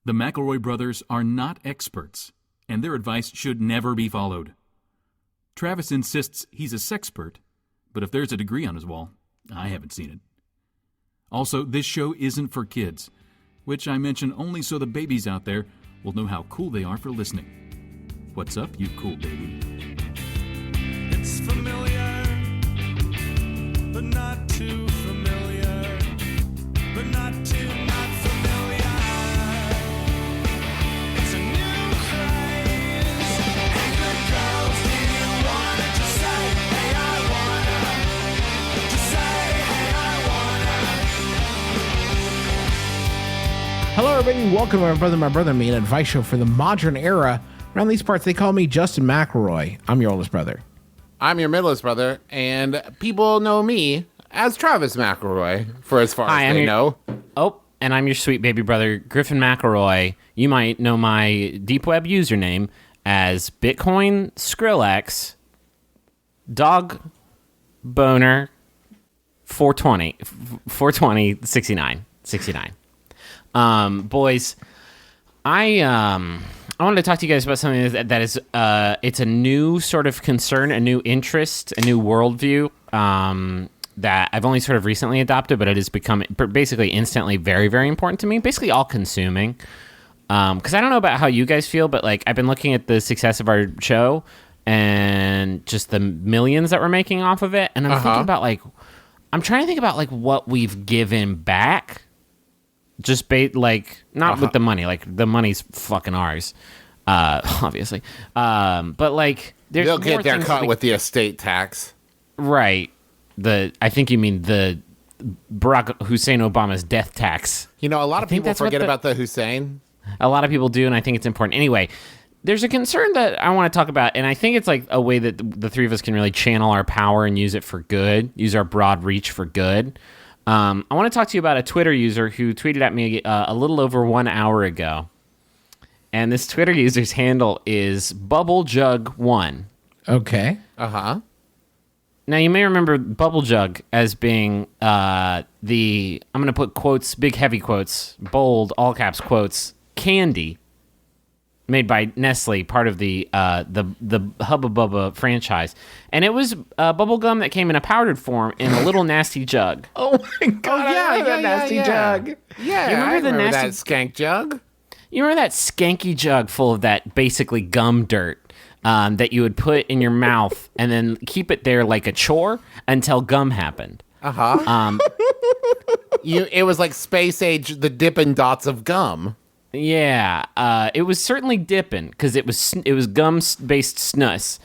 The McElroy brothers are not experts, and their advice should never be followed. Travis insists he's a sexpert, but if there's a degree on his wall, I haven't seen it. Also, this show isn't for kids, which I mention only so the babies out there will know how cool they are for listening. What's up, you cool baby? It's familiar, but not too familiar, but not too not familiar. It's a new craze. Hey, good girls, do you wanna just say, hey, I wanna? Just say, hey, I wanna. Hello, everybody, and welcome to My Brother, Me, an advice show for the modern era. Around these parts, they call me Justin McElroy. I'm your oldest brother. I'm your middleest brother, and people know me as Travis McElroy, for as far as they know. Oh, and I'm your sweet baby brother, Griffin McElroy. You might know my deep web username as Bitcoin Skrillex Dog Boner 420 69. Boys, I wanted to talk to you guys about something that is, it's a new sort of concern, a new interest, a new worldview that I've only sort of recently adopted, but it has become basically instantly very, very important to me, basically all-consuming. Because I don't know about how you guys feel, but like I've been looking at the success of our show and just the millions that we're making off of it, and I'm thinking about I'm trying to think about what we've given back. Just with the money, the money's fucking ours, obviously. But there's they'll get their cut with the estate tax, right? I think you mean the Barack Hussein Obama's death tax. You know, a lot of people forget about the Hussein. A lot of people do, and I think it's important. Anyway, there's a concern that I want to talk about, and I think it's a way that the three of us can really channel our power and use it for good, use our broad reach for good. I want to talk to you about a Twitter user who tweeted at me a little over 1 hour ago. And this Twitter user's handle is BubbleJug1. Okay. Uh-huh. Now, you may remember BubbleJug as being I'm going to put quotes, big heavy quotes, bold, all caps quotes, candy made by Nestle, part of the Hubba Bubba franchise. And it was bubble gum that came in a powdered form in a little nasty jug. Oh my God! Yeah, nasty jug. Yeah, You remember I the that nasty skank jug? You remember that skanky jug full of that basically gum dirt that you would put in your mouth and then keep it there like a chore until gum happened? It was like Space Age, the Dippin' Dots of gum. Yeah, it was certainly dipping because it was gum-based snus,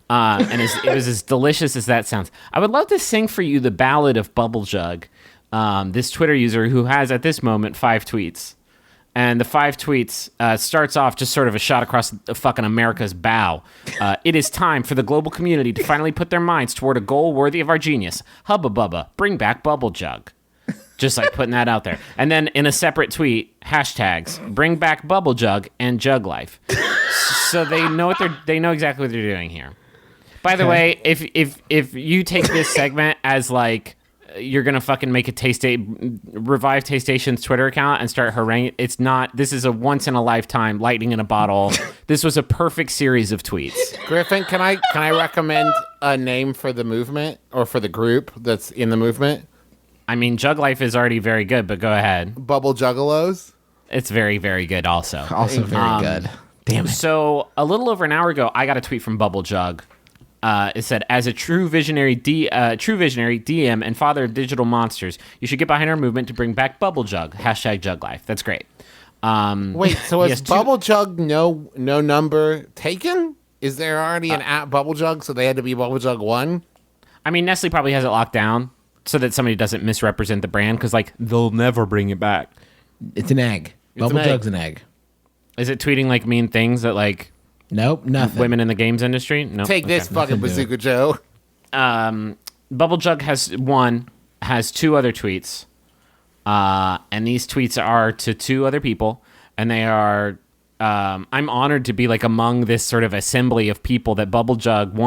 and it was as delicious as that sounds. I would love to sing for you the ballad of Bubble Jug, this Twitter user who has at this moment 5 tweets, and the 5 tweets starts off just sort of a shot across fucking America's bow. It is time for the global community to finally put their minds toward a goal worthy of our genius. Hubba Bubba, bring back Bubble Jug. Just putting that out there. And then in a separate tweet, hashtags, bring back Bubble Jug and Jug Life. So they know they know exactly what they're doing here. By the way, if you take this segment as you're gonna fucking make revive Taste Station's Twitter account and start haranguing, it's not. This is a once in a lifetime lightning in a bottle. This was a perfect series of tweets. Griffin, can I recommend a name for the movement or for the group that's in the movement? I mean, Jug Life is already very good, but go ahead. Bubble Juggalos? It's very, very good also. Also very good. Damn it. So a little over an hour ago, I got a tweet from Bubble Jug. It said, as a true visionary DM and father of digital monsters, you should get behind our movement to bring back Bubble Jug. Hashtag Jug Life. That's great. Wait, so is Bubble Jug no number taken? Is there already an app Bubble Jug, so they had to be Bubble Jug 1? I mean, Nestle probably has it locked down so that somebody doesn't misrepresent the brand, because they'll never bring it back. It's an egg. Bubble Jug's an egg. Is it tweeting mean things that Nope, nothing. women in the games industry? Nope. Take this, fucking Bazooka Joe. Bubble Jug has 2 other tweets, and these tweets are to 2 other people, and they are. I'm honored to be among this sort of assembly of people that Bubble Jug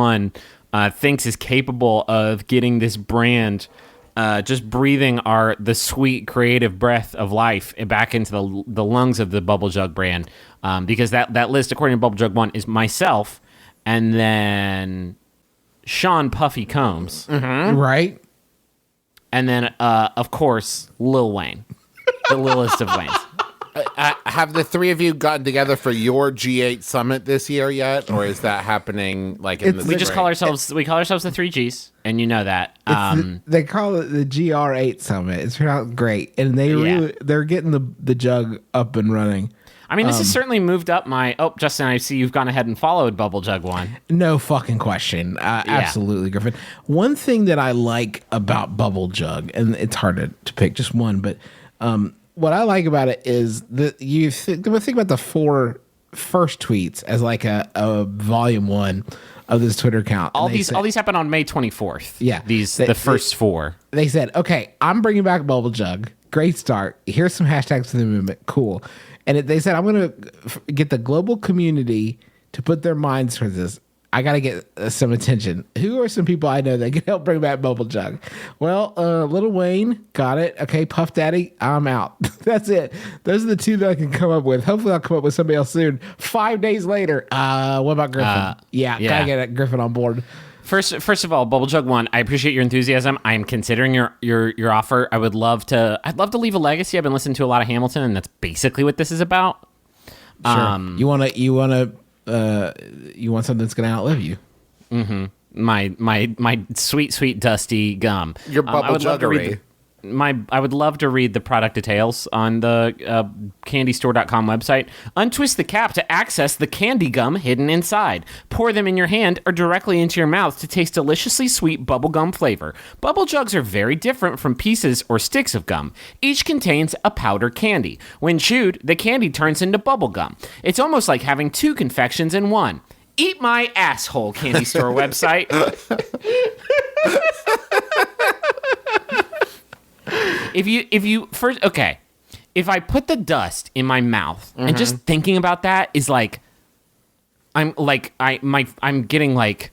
thinks is capable of getting this brand just breathing the sweet creative breath of life back into the lungs of the Bubble Jug brand, because that list, according to Bubble Jug 1, is myself, and then Sean Puffy Combs, Right? and then of course Lil Wayne, the Lilest of Waynes. Have the three of you gotten together for your G8 summit this year yet, or is that happening like in the We just spring? call ourselves the 3Gs, and you know that. They call it the GR8 Summit. It's turned out great, and they're getting the jug up and running. I mean, this has certainly moved up my. Oh, Justin, I see you've gone ahead and followed Bubble Jug 1. No fucking question. Absolutely, Griffin. One thing that I like about Bubble Jug, and it's hard to pick just one, but what I like about it is that you think about the 4 first tweets as like a volume 1 of this Twitter account. All these happened on May 24th. Yeah. The first 4. They said, okay, I'm bringing back Bubble Jug. Great start. Here's some hashtags for the movement. Cool. And they said, I'm going to get the global community to put their minds towards this. I got to get some attention. Who are some people I know that can help bring back Bubble Jug? Well, Lil Wayne, got it. Okay, Puff Daddy, I'm out. That's it. Those are the 2 that I can come up with. Hopefully I'll come up with somebody else soon. 5 days later, what about Griffin? Yeah. Gotta get Griffin on board. First of all, Bubble Jug 1, I appreciate your enthusiasm. I am considering your offer. I'd love to leave a legacy. I've been listening to a lot of Hamilton, and that's basically what this is about. Sure. You want something that's gonna outlive you. Mm-hmm. My sweet dusty gum. Your Bubble Juggery. I would love to read the product details on the candystore.com website. Untwist the cap to access the candy gum hidden inside. Pour them in your hand or directly into your mouth to taste deliciously sweet bubblegum flavor. Bubble Jugs are very different from pieces or sticks of gum. Each contains a powder candy. When chewed, the candy turns into bubblegum. It's almost like having 2 confections in one. Eat my asshole, Candy Store website. If I put the dust in my mouth and just thinking about that is like, I'm getting like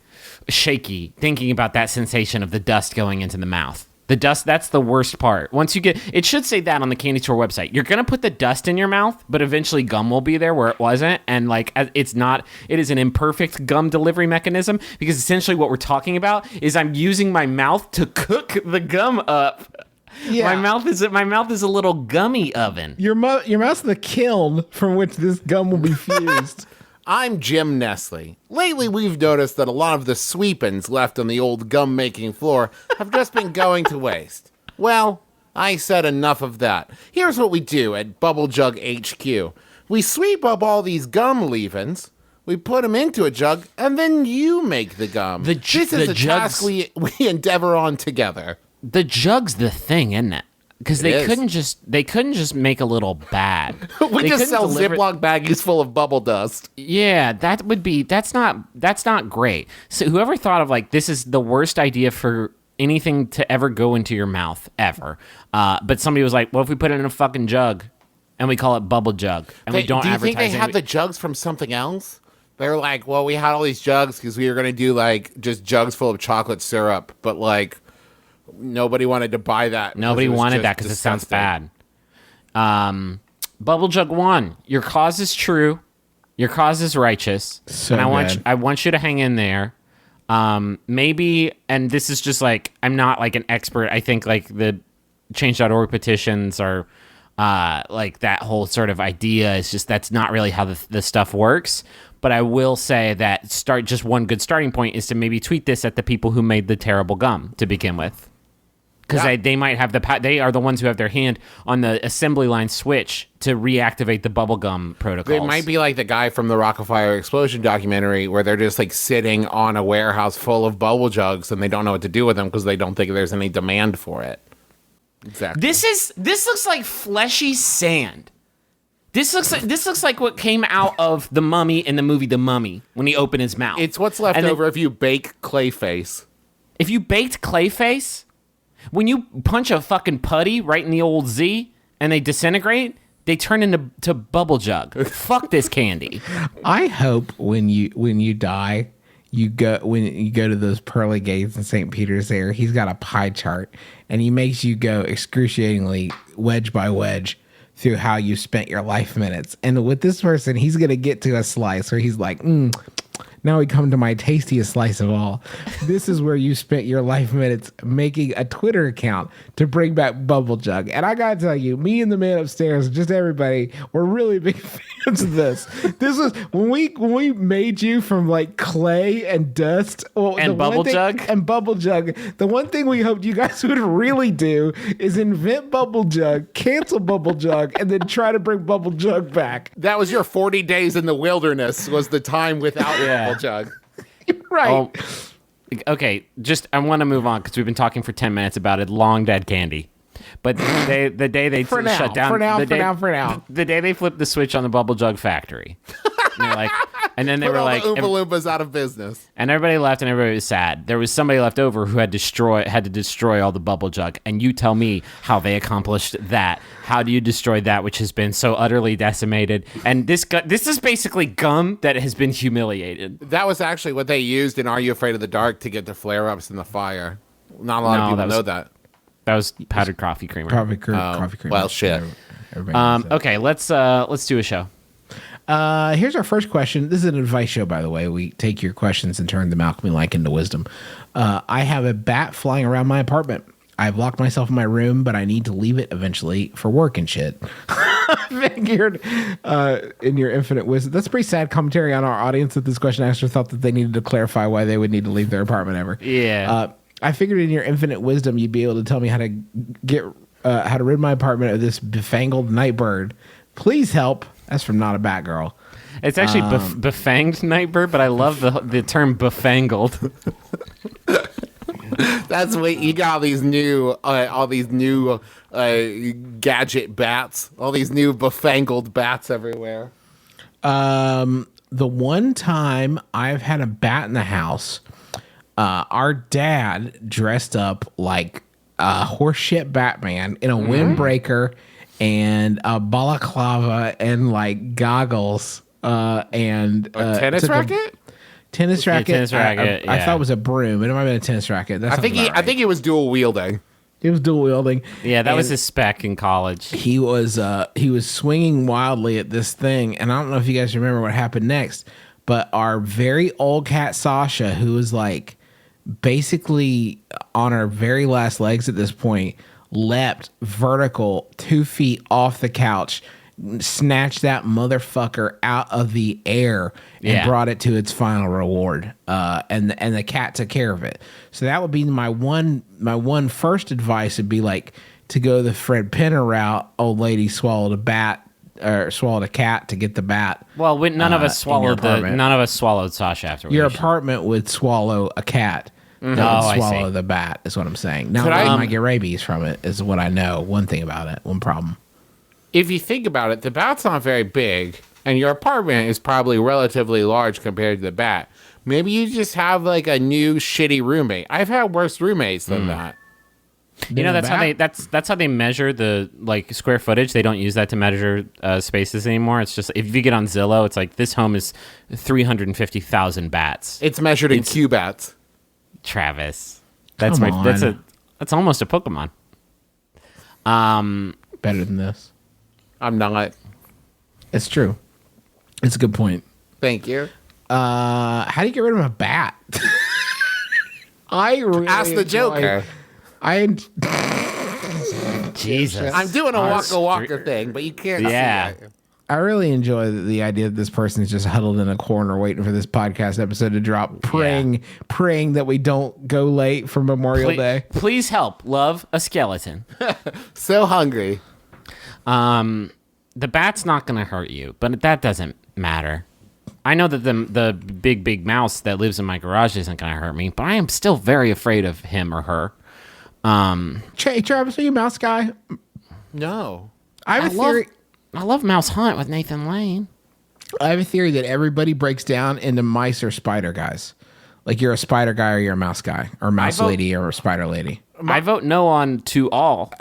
shaky thinking about that sensation of the dust going into the mouth. The dust, that's the worst part. Once you get, it should say that on the Candy Store website. You're going to put the dust in your mouth, but eventually gum will be there where it wasn't. And like, it is an imperfect gum delivery mechanism, because essentially what we're talking about is I'm using my mouth to cook the gum up. Yeah. My mouth is a little gummy oven. Your mouth's the kiln from which this gum will be fused. I'm Jim Nestle. Lately, we've noticed that a lot of the sweepins left on the old gum-making floor have just been going to waste. Well, I said enough of that. Here's what we do at Bubble Jug HQ. We sweep up all these gum leavings, we put them into a jug, and then you make the gum. This is a task we endeavor on together. The jug's the thing, isn't it? Because they couldn't just make a little bag. We just sell Ziploc baggies full of bubble dust. Yeah, that's not great. So whoever thought of like, this is the worst idea for anything to ever go into your mouth ever. But somebody was like, well, if we put it in a fucking jug and we call it Bubble Jug and we don't advertise it. Do you think they had the jugs from something else? They're like, well, we had all these jugs because we were going to do like just jugs full of chocolate syrup, but like nobody wanted to buy that. Nobody wanted that because it sounds bad. Bubble Jug 1, your cause is true. Your cause is righteous. So and I want you to hang in there. Maybe, and this is just like, I'm not like an expert. I think like the change.org petitions are like that whole sort of idea is just, that's not really how the stuff works. But I will say that just one good starting point is to maybe tweet this at the people who made the terrible gum to begin with. Because they might have they are the ones who have their hand on the assembly line switch to reactivate the bubblegum protocols. They might be like the guy from the Rockefeller Explosion documentary where they're just like sitting on a warehouse full of bubble jugs and they don't know what to do with them because they don't think there's any demand for it. Exactly. This looks like fleshy sand. This looks like what came out of The Mummy in the movie The Mummy when he opened his mouth. It's what's left over if you bake Clayface. If you baked Clayface, when you punch a fucking putty right in the old Z and they disintegrate, they turn into Bubble Jug. Fuck this candy. I hope when you die, you go when you go to those pearly gates in St. Peter's there, he's got a pie chart and he makes you go excruciatingly wedge by wedge through how you spent your life minutes. And with this person, he's going to get to a slice where he's like, now we come to my tastiest slice of all. This is where you spent your life minutes making a Twitter account to bring back Bubble Jug. And I gotta tell you, me and the man upstairs, just everybody, were really big fans of this. This was when we made you from like clay and dust. Well, And Bubble Jug? And Bubble Jug. The one thing we hoped you guys would really do is invent Bubble Jug, cancel Bubble Jug, and then try to bring Bubble Jug back. That was your 40 days in the wilderness was the time without Bubble Jug. Right. Oh, okay, I want to move on because we've been talking for 10 minutes about it. Long dead candy. But the day they For now, shut down, for now, the for day, now, for now. the day they flipped the switch on the Bubble Jug factory, and then they Put were all like, the Oompa Loompas out of business. and everybody left, and everybody was sad. There was somebody left over who had to destroy all the Bubble Jug. And you tell me how they accomplished that. How do you destroy that which has been so utterly decimated? And this is basically gum that has been humiliated. That was actually what they used in Are You Afraid of the Dark to get the flare-ups in the fire. Not a lot of people know that. That was powdered coffee creamer. Coffee cream. Well, shit. Okay, let's do a show. Here's our first question. This is an advice show, by the way. We take your questions and turn them alchemy-like into wisdom. I have a bat flying around my apartment. I've locked myself in my room, but I need to leave it eventually for work and shit. I figured in your infinite wisdom. That's pretty sad commentary on our audience that this question asker thought that they needed to clarify why they would need to leave their apartment ever. Yeah. I figured in your infinite wisdom you'd be able to tell me how to how to rid my apartment of this befangled night bird. Please help. That's from Not a Batgirl. It's actually befanged nightbird, but I love the term befangled. That's what you got. All these new gadget bats. All these new befangled bats everywhere. The one time I've had a bat in the house, our dad dressed up like a horseshit Batman in a windbreaker and a balaclava and like goggles and A tennis racket? Tennis racket. tennis racket, I yeah. thought it was a broom. It might have been a tennis racket. That I think he was dual wielding. he was dual wielding. Yeah, that was And his spec in college. he was swinging wildly at this thing, and I don't know if you guys remember what happened next, but our very old cat Sasha, who was like basically on her very last legs at this point, leapt vertical 2 feet off the couch, snatched that motherfucker out of the air and Yeah. brought it to its final reward. And the cat took care of it. So that would be my one first advice would be like to go the Fred Penner route. Old lady swallowed a bat or swallowed a cat to get the bat. Well, none of us in your swallowed apartment. none of us swallowed Sasha after Your apartment would swallow a cat. That would Oh, I swallow see. the bat is what I'm saying. Now Could they I- might get rabies from it is what I know. One thing about it, one problem. If you think about it, the bat's not very big, and your apartment is probably relatively large compared to the bat. Maybe you just have like a new shitty roommate. I've had worse roommates than that. You know, that's how bat? that's how they measure the like square footage. They don't use that to measure spaces anymore. It's just if you get on Zillow, it's like this home is 350,000 bats. It's measured in Q-bats. Travis, that's Come that's almost a Pokemon. Better than this. I'm not. It's true. It's a good point. Thank you. How do you get rid of a bat? I really Ask the enjoy- Joker. Jesus, I'm doing a Our Waka Waka street- thing, but you can't Yeah. see it. I really enjoy the idea that this person is just huddled in a corner waiting for this podcast episode to drop, praying that we don't go late for Memorial Day. Please help. Love a skeleton. So hungry. The bat's not going to hurt you, but that doesn't matter. I know that the big mouse that lives in my garage isn't going to hurt me, but I am still very afraid of him or her. Hey, Travis, are you a mouse guy? No. I have a theory. I love Mouse Hunt with Nathan Lane. I have a theory that everybody breaks down into mice or spider guys. Like you're a spider guy or you're a mouse guy or mouse lady or a spider lady. I vote no on to all.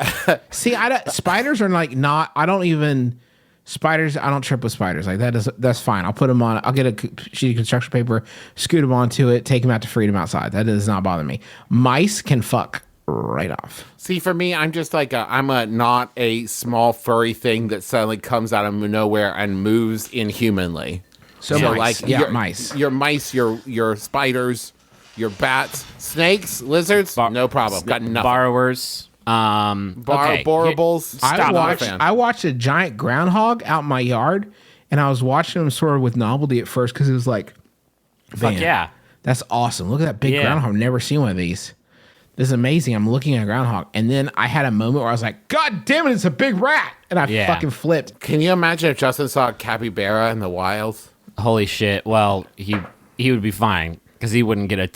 See, spiders are like not. I don't even Spiders, I don't trip with spiders. Like that's fine. I'll put them on. I'll get a sheet of construction paper, scoot them onto it, take them out to freedom outside. That does not bother me. Mice can fuck right off. See, for me, I'm just like I'm a not a small furry thing that suddenly comes out of nowhere and moves inhumanly. So mice, like mice. Your mice, your spiders, your bats, snakes, lizards, no problem. Got nothing. Borrowers. Okay. Borables. I watched a giant groundhog out in my yard, and I was watching him sort of with novelty at first because it was like, Fuck man, yeah. that's awesome. Look at that big groundhog. I've never seen one of these. This is amazing. I'm looking at a groundhog, and then I had a moment where I was like, God damn it, it's a big rat, and I fucking flipped. Can you imagine if Justin saw a capybara in the wild? Holy shit. Well, he would be fine because he wouldn't get a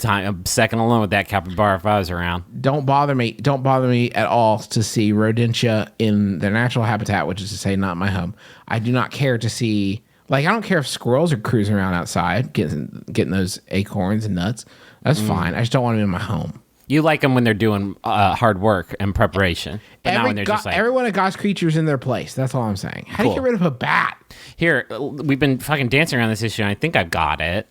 second alone with that capybara if I was around. Don't bother me at all to see rodentia in their natural habitat, which is to say not my home. I do not care to see, like, I don't care if squirrels are cruising around outside getting those acorns and nuts. That's fine. I just don't want them in my home. You like them when they're doing hard work and preparation. But not when they're just like... Every one of God's creatures in their place. That's all I'm saying. How do you get rid of a bat? Here, we've been fucking dancing around this issue, and I think I've got it.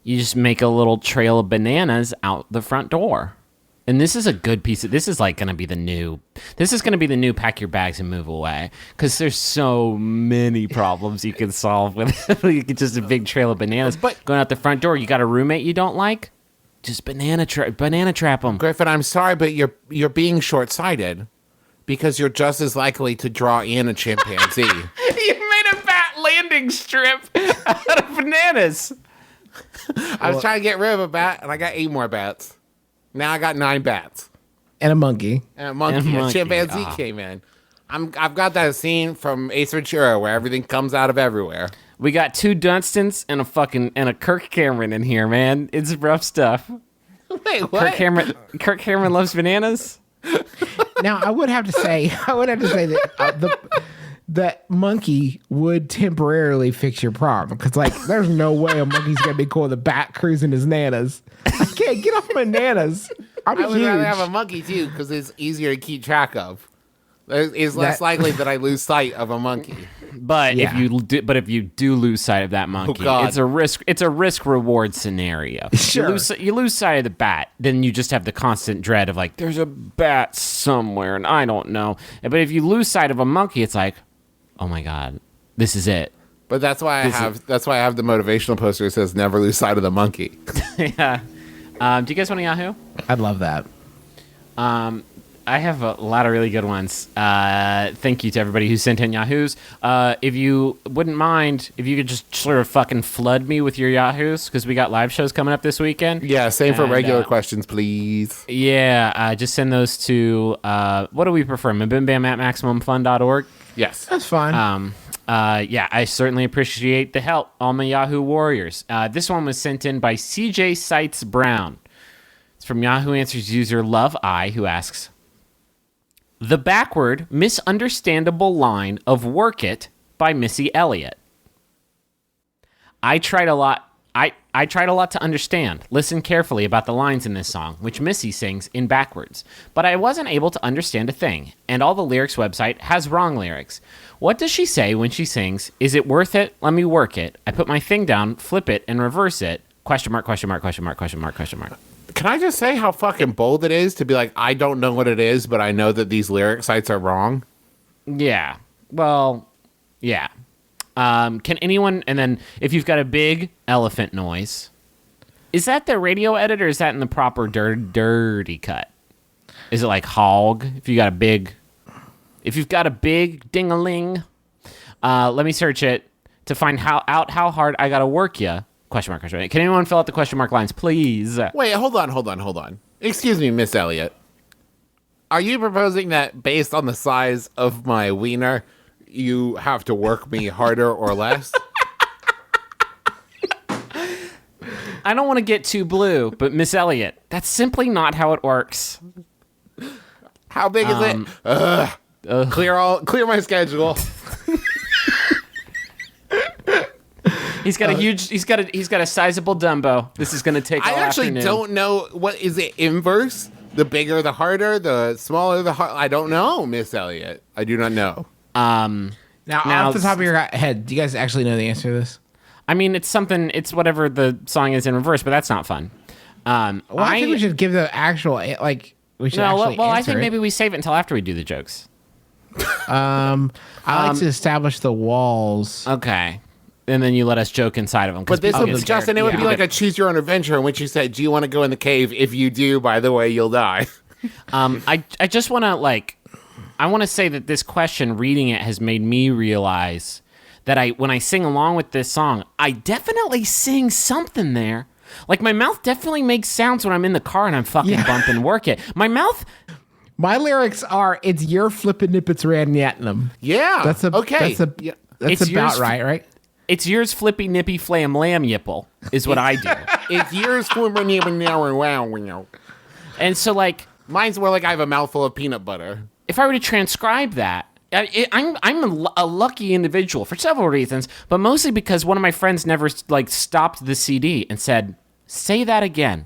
You just make a little trail of bananas out the front door. And this is a good piece of... This is like going to be the new... This is going to be the new pack your bags and move away. Because there's so many problems you can solve with just a big trail of bananas. But going out the front door, you got a roommate you don't like? Just banana trap them. Griffin, I'm sorry, but you're being short-sighted because you're just as likely to draw in a chimpanzee. You made a bat landing strip out of bananas. I was trying to get rid of a bat, and I got 8 more bats. Now I got 9 bats. And a monkey. And a monkey. A chimpanzee came in. I've got that scene from Ace Ventura where everything comes out of everywhere. We got 2 Dunstons and a Kirk Cameron in here, man. It's rough stuff. Wait, what? Kirk Cameron loves bananas. Now I would have to say that that monkey would temporarily fix your problem because like there's no way a monkey's gonna be cool with a bat cruising his nanas. I can't get off my nanas. I would rather have a monkey too because it's easier to keep track of. It's less likely that I lose sight of a monkey. But if you do lose sight of that monkey, it's a risk. It's a risk reward scenario. Sure. You lose sight of the bat, then you just have the constant dread of like, there's a bat somewhere, and I don't know. But if you lose sight of a monkey, it's like, oh my god, this is it. But that's why I have the motivational poster that says never lose sight of the monkey. Yeah. Do you guys want a Yahoo? I'd love that. I have a lot of really good ones. Thank you to everybody who sent in Yahoos. If you wouldn't mind, if you could just sort of fucking flood me with your Yahoos, because we got live shows coming up this weekend. Yeah, same for regular questions, please. Yeah, just send those to, what do we prefer, MBMBaM at MaximumFun.org? Yes. That's fine. Yeah, I certainly appreciate the help, all my Yahoo warriors. This one was sent in by CJ Seitz Brown. It's from Yahoo Answers user Love I, who asks, the backward, misunderstandable line of Work It by Missy Elliott. I tried a lot to understand, listen carefully about the lines in this song, which Missy sings in backwards, but I wasn't able to understand a thing, and all the lyrics website has wrong lyrics. What does she say when she sings, is it worth it? Let me work it. I put my thing down, flip it, and reverse it. Question mark, question mark, question mark, question mark, question mark. Can I just say how fucking bold it is to be like, I don't know what it is, but I know that these lyric sites are wrong? Yeah. Well, yeah. Can anyone, and then if you've got a big elephant noise, is that the radio edit or is that in the proper dirty cut? Is it like hog? If you've got a big ding-a-ling, let me search it to find out how hard I gotta work ya. Question mark, question mark. Can anyone fill out the question mark lines, please? Wait, hold on. Excuse me, Miss Elliott. Are you proposing that based on the size of my wiener, you have to work me harder or less? I don't want to get too blue, but Miss Elliott, that's simply not how it works. How big is it? Clear my schedule. He's got a sizable Dumbo. This is going to take all actually afternoon. Don't know. What is it, inverse? The bigger the harder, the smaller the hard. I don't know, Miss Elliott. I do not know. Now, Now, off the top of your head, do you guys actually know the answer to this? I mean, it's something. It's whatever the song is in reverse, but that's not fun. Well, I think we should give the actual we should actually I answer think it. maybe we save it until after we do the jokes. I like to establish the walls. Okay. And then you let us joke inside of them. But this would, Justin, it would be like a choose your own adventure in which you say, do you want to go in the cave? If you do, by the way, you'll die. I just want to I want to say that this question, reading it, has made me realize that when I sing along with this song, I definitely sing something there. Like my mouth definitely makes sounds when I'm in the car and I'm fucking bumping work it. My mouth. My lyrics are, it's your flippin' nippets ran yatnum. Yeah. That's okay. That's It's about yours- right? It's yours flippy nippy flam lamb yipple is what I do. It's yours. Wow. And so Mine's more like I have a mouthful of peanut butter. if I were to transcribe that, I'm a lucky individual for several reasons, but mostly because one of my friends never stopped the CD and said, "Say that again.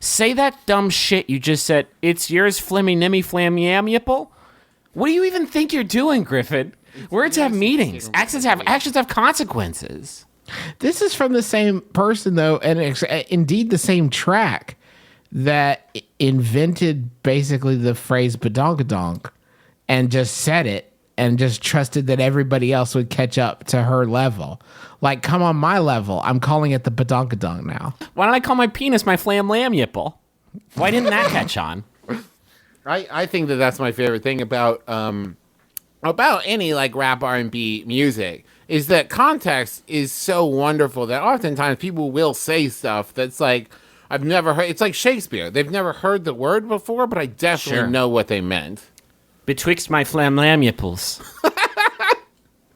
Say that dumb shit you just said. It's yours, flimmy nimmy flam yam yipple. What do you even think you're doing, Griffin? Words have meanings. Actions have consequences." This is from the same person, though, and it's indeed the same track that invented basically the phrase badonkadonk and just said it and just trusted that everybody else would catch up to her level. Like, come on my level. I'm calling it the badonkadonk now. Why don't I call my penis my flam lamb yipple? Why didn't that catch on? I think that's my favorite thing about any rap R&B music is that context is so wonderful that oftentimes people will say stuff that's I've never heard. It's like Shakespeare. They've never heard the word before, but I definitely know what they meant. Betwixt my flam lamb yipples,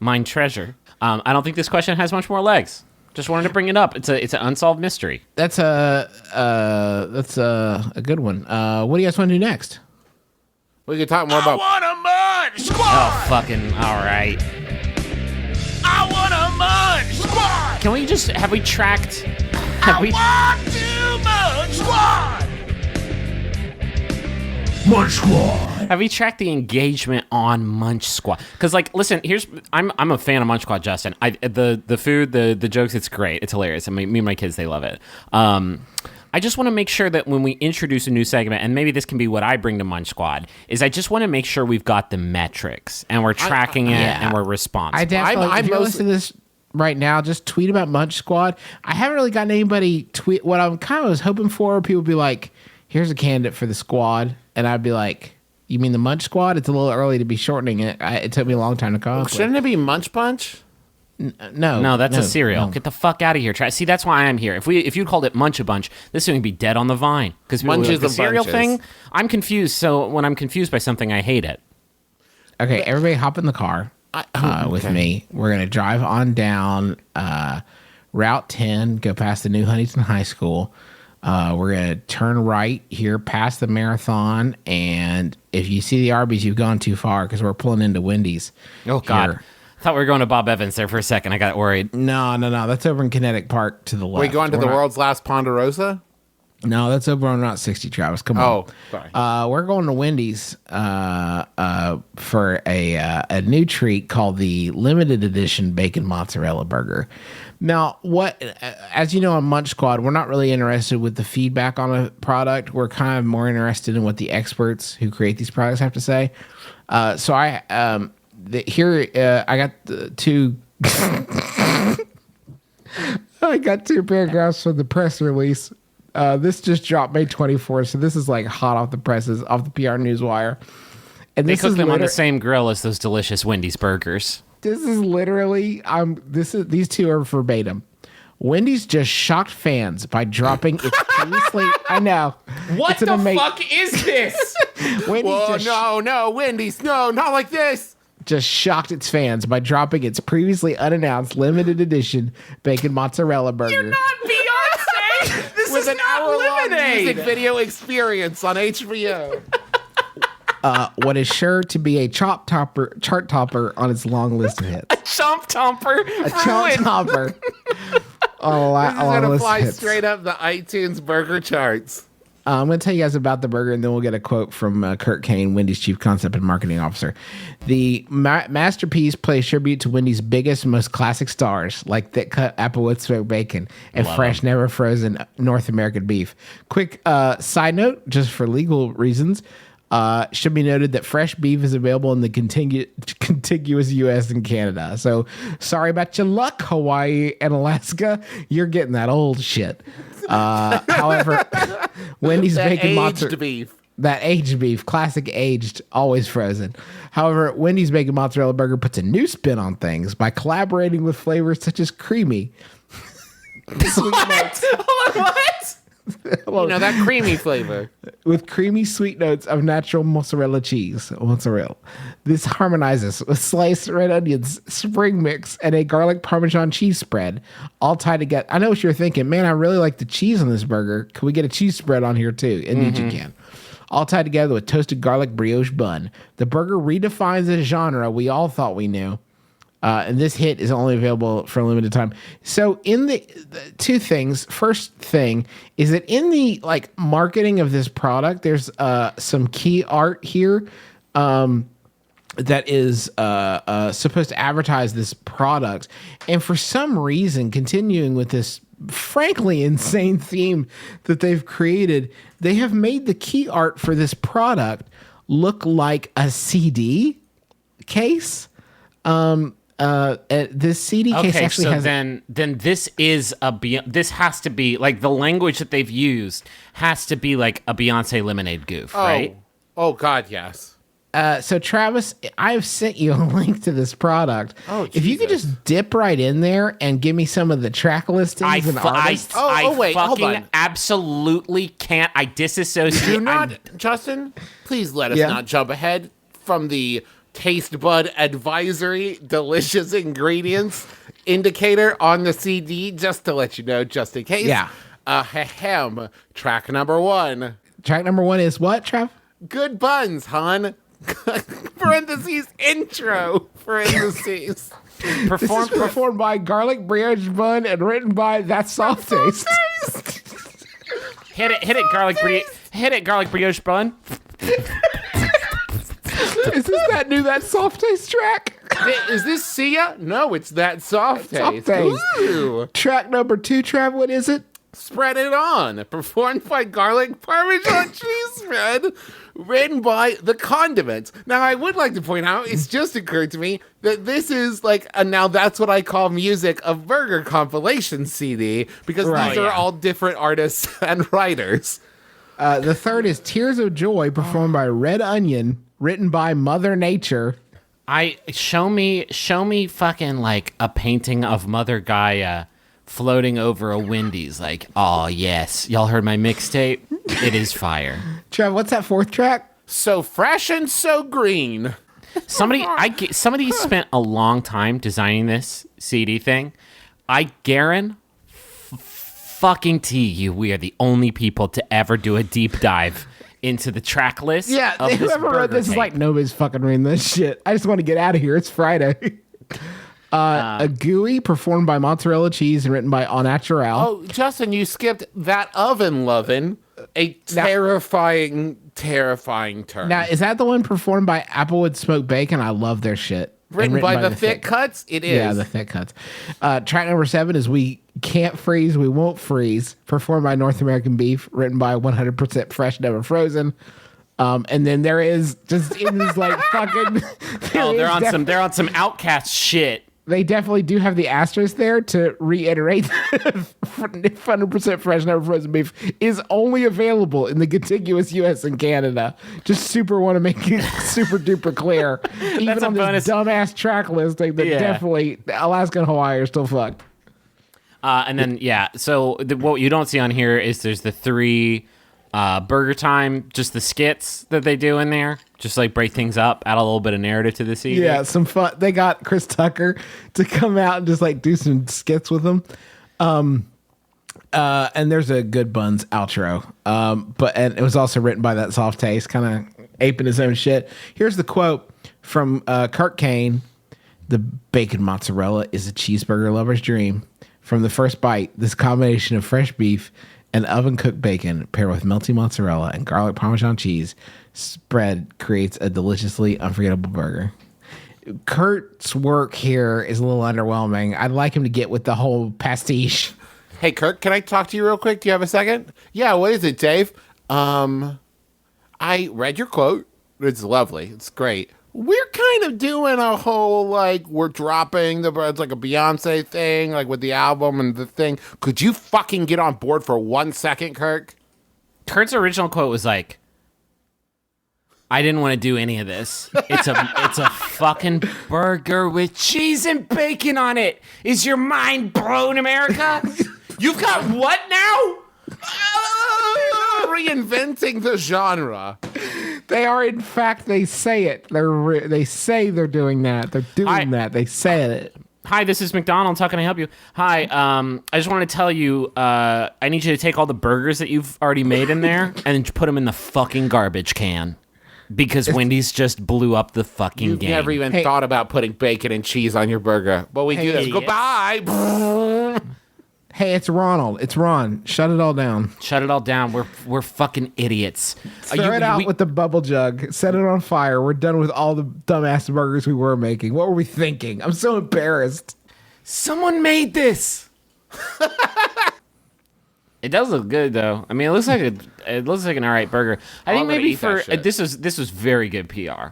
mine treasure. I don't think this question has much more legs. Just wanted to bring it up. It's an unsolved mystery. That's a good one. What do you guys want to do next? We could talk more about. want a munch squad. Oh, fucking all right. I want a munch squad. Can we just have we tracked? Want to munch squad. Have we tracked the engagement on Munch Squad? Because listen, I'm a fan of Munch Squad, Justin. The food, the jokes, it's great. It's hilarious. I mean, me and my kids, they love it. I just want to make sure that when we introduce a new segment, and maybe this can be what I bring to Munch Squad, is I just want to make sure we've got the metrics and we're tracking it and we're responsible. I definitely, if you're listening to this right now, just tweet about Munch Squad. I haven't really gotten anybody tweet. What I'm kind of was hoping for, people would be like, here's a candidate for the squad. And I'd be like, you mean the Munch Squad? It's a little early to be shortening it. It took me a long time to come up with. Shouldn't it be Munch Punch? No, that's a cereal. Get the fuck out of here. See, that's why I'm here. If you called it Munch a Bunch, this thing would be dead on the vine. Because Munches the of cereal bunches. thing, I'm confused. So when I'm confused by something, I hate it. Okay, everybody hop in the car with me. We're going to drive on down Route 10, go past the new Huntington High School. We're going to turn right here past the Marathon. And if you see the Arby's, you've gone too far because we're pulling into Wendy's. Oh, God. here. I thought we were going to Bob Evans there for a second. I got worried. No. That's over in Kinetic Park to the left. We going to We're the not- world's last Ponderosa? No, that's over on Route 60, Travis. Come on. Oh, sorry. We're going to Wendy's for a new treat called the limited edition bacon mozzarella burger. Now, as you know, on Munch Squad, we're not really interested with the feedback on a product. We're kind of more interested in what the experts who create these products have to say. So I got the two. I got two paragraphs from the press release. This just dropped May 24th, so this is hot off the presses, off the PR Newswire. And They this cook is them on the same grill as those delicious Wendy's burgers. This is literally these two are verbatim. Wendy's just shocked fans by dropping its previously. I know. What the fuck is this? Wendy's Whoa, just, no, Wendy's, no, not like this. just shocked its fans by dropping its previously unannounced limited edition bacon mozzarella burger. Not Beyonce. This With is an not hour-long lemonade. music video experience on HBO. What is sure to be a chart topper on its long list of hits. Chomp Tomper. A chart topper. Oh, This is long gonna list fly of hits. straight up the iTunes burger charts. I'm going to tell you guys about the burger, and then we'll get a quote from Kurt Kane, Wendy's chief concept and marketing officer. The masterpiece plays tribute to Wendy's biggest, most classic stars, like thick-cut applewood smoked bacon and fresh, never frozen North American beef. Quick side note, just for legal reasons, should be noted that fresh beef is available in the contiguous U.S. and Canada. So sorry about your luck, Hawaii and Alaska. You're getting that old shit. However, Wendy's bacon mozzarella beef. That aged beef, classic aged, always frozen. However, Wendy's bacon mozzarella burger puts a new spin on things by collaborating with flavors such as creamy. What? Hold on, what? That creamy flavor. With creamy sweet notes of natural mozzarella cheese. Mozzarella. This harmonizes with sliced red onions, spring mix, and a garlic parmesan cheese spread, all tied together. I know what you're thinking. Man, I really like the cheese on this burger. Can we get a cheese spread on here too? Indeed you can. All tied together with toasted garlic brioche bun. The burger redefines a genre we all thought we knew. And this hit is only available for a limited time. So in the two things, first thing is that in the marketing of this product, there's some key art here that is supposed to advertise this product. And for some reason, continuing with this frankly insane theme that they've created, they have made the key art for this product look like a CD case. This CD case actually has. Then this is this has to be like the language that they've used has to be like a Beyonce Lemonade goof, right? Oh God, yes. So Travis, I've sent you a link to this product. Oh, if you could Jesus. just dip right in there and give me some of the track listings and artists. Wait, hold fucking on. absolutely can't. I disassociate. Do not, Justin. Please let us Yeah. not jump ahead from the taste bud advisory, delicious ingredients indicator on the CD. Just to let you know, just in case. Yeah. Track number 1. Track number 1 is what, Trav? Good buns, hon. Parentheses intro. Parentheses. This is performed by Garlic Brioche Bun and written by That Soft Taste. Hit it, garlic brioche bun. Is this that new That Soft Taste track? Is this Sia? No, it's That Soft Taste. Soft Taste. Ooh. Track number 2, Trav, what is it? Spread It On, performed by Garlic Parmesan Cheese Spread, written by The Condiments. Now, I would like to point out, it's just occurred to me that this is like a Now That's What I Call Music of Burger compilation CD, because these are all different artists and writers. The third is Tears of Joy, performed by Red Onion, written by Mother Nature. Show me fucking like a painting of Mother Gaia floating over a Wendy's. Like, oh yes, y'all heard my mixtape? It is fire. Trev, what's that fourth track? So fresh and so green. Somebody spent a long time designing this CD thing. I fucking you, we are the only people to ever do a deep dive into the track list. Yeah, of this whoever wrote burger this is tape. like, nobody's fucking reading this shit. I just want to get out of here. It's Friday. A gooey, performed by Mozzarella Cheese and written by Au Natural. Oh, Justin, you skipped That Oven Lovin', a terrifying term. Now, is that the one performed by Applewood Smoked Bacon? I love their shit. Written And by the Thick Cuts? It is. Yeah, the Thick Cuts. Track number 7 is We Can't Freeze, We Won't Freeze, performed by North American Beef, written by 100% Fresh, Never Frozen. And then there is just in this like fucking. They're on some Outcast shit. They definitely do have the asterisk there to reiterate that 100% Fresh, Never Frozen Beef is only available in the contiguous U.S. and Canada. Just super want to make it super duper clear. Even That's a on bonus. this dumbass track listing that definitely Alaska and Hawaii are still fucked. And then, so what you don't see on here is there's the 3 Burger Time, just the skits that they do in there. Just like break things up, add a little bit of narrative to the CD. Yeah, some fun. They got Chris Tucker to come out and just like do some skits with them. And there's a Good Buns outro. And it was also written by That Soft Taste, kind of aping his own shit. Here's the quote from Kurt Kane. The bacon mozzarella is a cheeseburger lover's dream. From the first bite, this combination of fresh beef and oven-cooked bacon paired with melty mozzarella and garlic Parmesan cheese spread creates a deliciously unforgettable burger. Kurt's work here is a little underwhelming. I'd like him to get with the whole pastiche. Hey, Kurt, can I talk to you real quick? Do you have a second? Yeah, what is it, Dave? I read your quote. It's lovely. It's great. We're kind of doing a whole, like, we're dropping it's like a Beyonce thing, like with the album and the thing. Could you fucking get on board for 1 second, Kirk? Kurt's original quote was like, I didn't want to do any of this. It's a fucking burger with cheese and bacon on it. Is your mind blown, America? You've got what now? Reinventing the genre. They are, in fact, they say it. They say they're doing that. They're doing that. They said it. Hi, this is McDonald's. How can I help you? Hi, I just want to tell you, I need you to take all the burgers that you've already made in there and put them in the fucking garbage can. Because Wendy's just blew up the fucking You've game. never even thought about putting bacon and cheese on your burger. But we do this. idiot. Goodbye. Hey, it's Ronald. It's Ron. Shut it all down. Shut it all down. We're fucking idiots. Throw it out with the bubble jug. Set it on fire. We're done with all the dumbass burgers we were making. What were we thinking? I'm so embarrassed. Someone made this. It does look good though. I mean, it looks like an alright burger. I think I'm gonna maybe eat that shit. this was very good PR.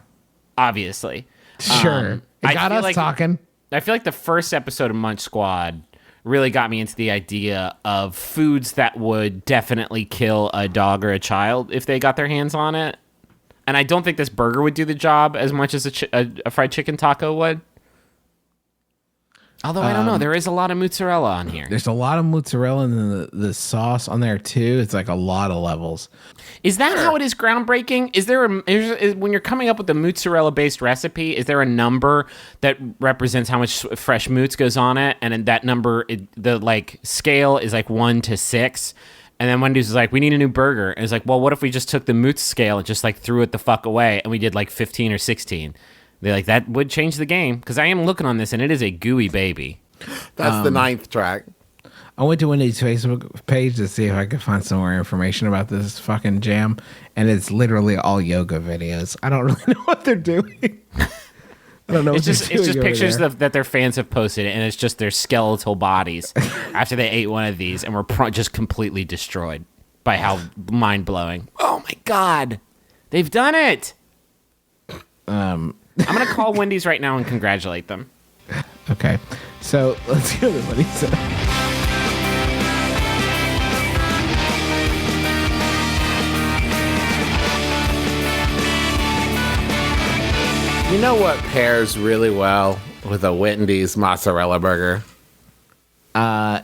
Obviously, Sure. It got feel us like- talking. I feel like the first episode of Munch Squad really got me into the idea of foods that would definitely kill a dog or a child if they got their hands on it. And I don't think this burger would do the job as much as a fried chicken taco would. Although I don't know, there is a lot of mozzarella on here. There's a lot of mozzarella and then the sauce on there too. It's like a lot of levels. Is that how it is groundbreaking? Is there when you're coming up with a mozzarella-based recipe, is there a number that represents how much fresh mozz goes on it? And in that number, the like scale is like 1 to 6. And then Wendy's is like, we need a new burger. And it's like, well, what if we just took the mozz scale and just like threw it the fuck away and we did like 15 or 16? They're like, that would change the game. Because I am looking on this and it is a gooey baby. That's the 9th track. I went to Wendy's Facebook page to see if I could find some more information about this fucking jam, and it's literally all yoga videos. I don't really know what they're doing. I don't know. It's just pictures that their fans have posted, and it's just their skeletal bodies after they ate one of these and were just completely destroyed by how mind blowing. Oh my god, they've done it! I'm gonna call Wendy's right now and congratulate them. Okay, so let's hear what he said. You know what pairs really well with a Wendy's mozzarella burger? No,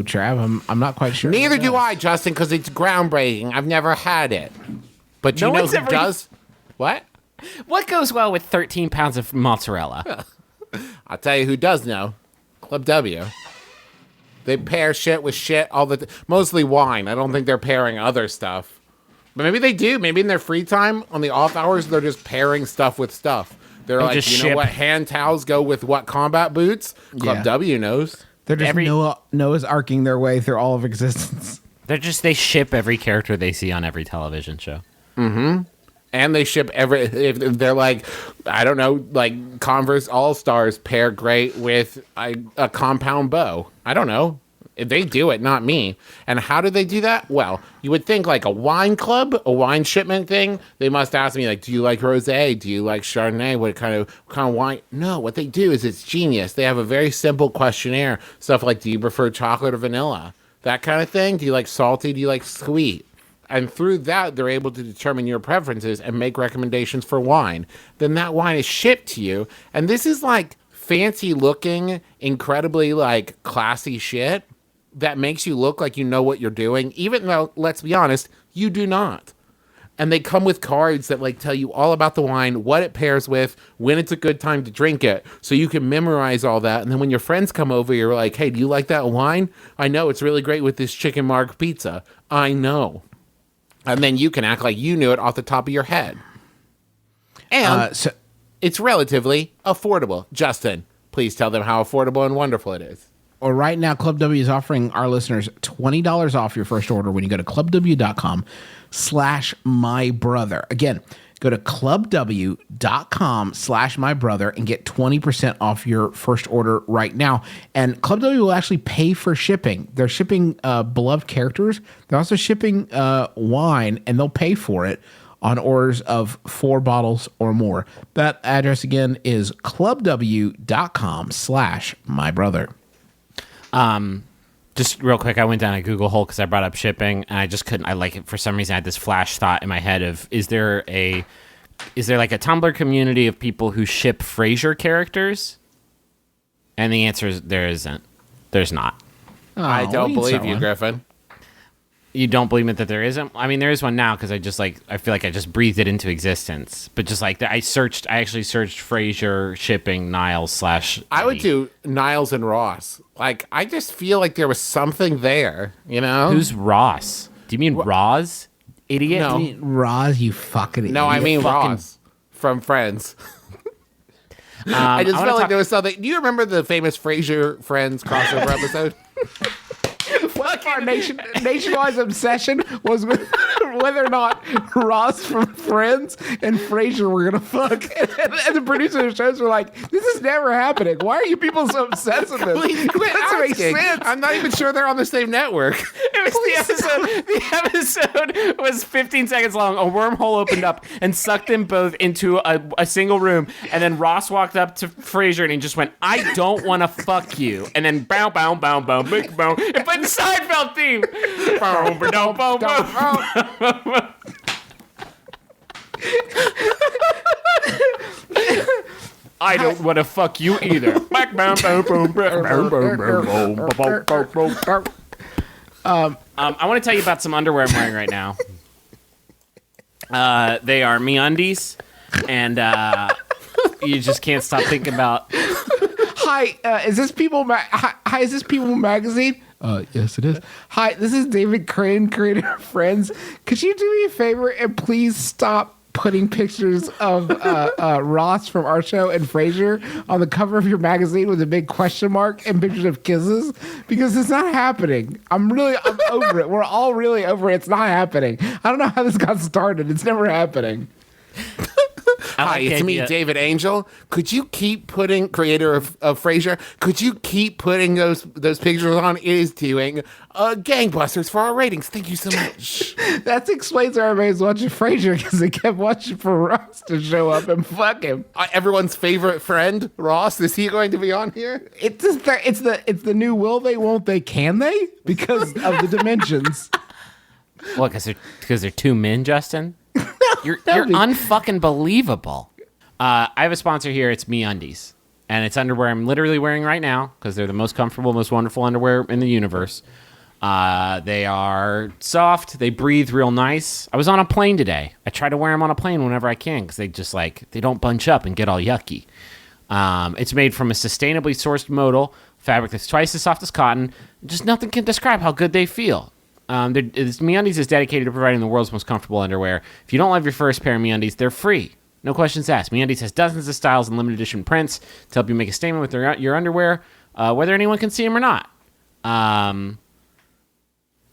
Trav, I'm not quite sure. Neither do I, Justin, because it's groundbreaking. I've never had it. But you No know one's who ever- does? What? What goes well with 13 pounds of mozzarella? I'll tell you who does know. Club W. They pair shit with shit all the mostly wine. I don't think they're pairing other stuff. But maybe they do. Maybe in their free time, on the off hours, they're just pairing stuff with stuff. They're like, just you know ship. what? Hand towels go with what combat boots? Club Yeah. W knows. They're just Every- Noah's arcing their way through all of existence. They ship every character they see on every television show. And they ship if they're like, I don't know, like Converse All-Stars pair great with a compound bow. I don't know. They do it, not me. And how do they do that? Well, you would think like a wine club, a wine shipment thing. They must ask me like, do you like rosé? Do you like Chardonnay? What kind of wine? No, what they do is it's genius. They have a very simple questionnaire. Stuff like, do you prefer chocolate or vanilla? That kind of thing. Do you like salty? Do you like sweet? And through that, they're able to determine your preferences and make recommendations for wine. Then that wine is shipped to you. And this is like fancy looking, incredibly like classy shit that makes you look like you know what you're doing, even though, let's be honest, you do not. And they come with cards that like tell you all about the wine, what it pairs with, when it's a good time to drink it, so you can memorize all that. And then when your friends come over, you're like, hey, do you like that wine? I know it's really great with this chicken marg pizza. I know. And then you can act like you knew it off the top of your head. And it's relatively affordable. Justin, please tell them how affordable and wonderful it is. or right now, Club W is offering our listeners $20 off your first order when you go to clubw.com/mybrother. Again, go to clubw.com/mybrother and get 20% off your first order right now. And Club W will actually pay for shipping. They're shipping beloved characters. They're also shipping wine, and they'll pay for it on orders of 4 bottles or more. That address again is clubw.com/mybrother. Just real quick, I went down a Google hole because I brought up shipping, and I just couldn't. I like it for some reason. I had this flash thought in my head of is there like a Tumblr community of people who ship Frasier characters? And the answer is there isn't. There's not. I we don't need believe you, someone. Griffin. You don't believe me that there isn't? I mean, there is one now because I feel like I just breathed it into existence. But just like I actually searched Frasier shipping Niles / I would do Niles and Ross. Like, I just feel like there was something there, you know? Who's Ross? Do you mean Roz? Idiot? No. Roz, you fucking No, I idiot. mean fucking- Ross from Friends. I just felt like there was something. Do you remember the famous Frasier Friends crossover episode? What our nationwide obsession was with whether or not Ross from Friends and Frasier were gonna fuck, and the producers of the shows were like, "This is never happening. Why are you people so obsessed with this? Please quit That doesn't make asking. sense." I'm not even sure they're on the same network. It was the episode. The episode was 15 seconds long. A wormhole opened up and sucked them both into a single room. And then Ross walked up to Frasier and he just went, "I don't want to fuck you." And then bow, bow, bow, bow, big bow. And put the Seinfeld theme. Bow, bow, bow, bow. I don't want to fuck you either. Back, bow, bow, bow, bow, bow, bow, bow, bow, bow, bow. I want to tell you about some underwear I'm wearing right now. They are MeUndies, and you just can't stop thinking about. Hi, is this People? Hi, is this People magazine? Yes, it is. Hi, this is David Crane, creator of Friends. Could you do me a favor and please stop putting pictures of Ross from our show and Frasier on the cover of your magazine with a big question mark and pictures of kisses? Because it's not happening. I'm over it. We're all really over it. It's not happening. I don't know how this got started. It's never happening. Hi, it's me, David Angel. Could you keep putting, creator of Frasier, could you keep putting those pictures on? It is doing gangbusters for our ratings. Thank you so much. That explains why everybody's watching Frasier, because they kept watching for Ross to show up and fuck him. Everyone's favorite friend, Ross, is he going to be on here? It's the new will they, won't they, can they? Because of the dimensions. What? Because they're two men, Justin. You're unfucking believable. I have a sponsor here. It's MeUndies, and it's underwear I'm literally wearing right now because they're the most comfortable, most wonderful underwear in the universe. They are soft. They breathe real nice. I was on a plane today. I try to wear them on a plane whenever I can because they don't bunch up and get all yucky. It's made from a sustainably sourced modal fabric that's twice as soft as cotton. Just nothing can describe how good they feel. MeUndies is dedicated to providing the world's most comfortable underwear. If you don't love your first pair of MeUndies, they're free. No questions asked. MeUndies has dozens of styles and limited edition prints to help you make a statement with your underwear, whether anyone can see them or not.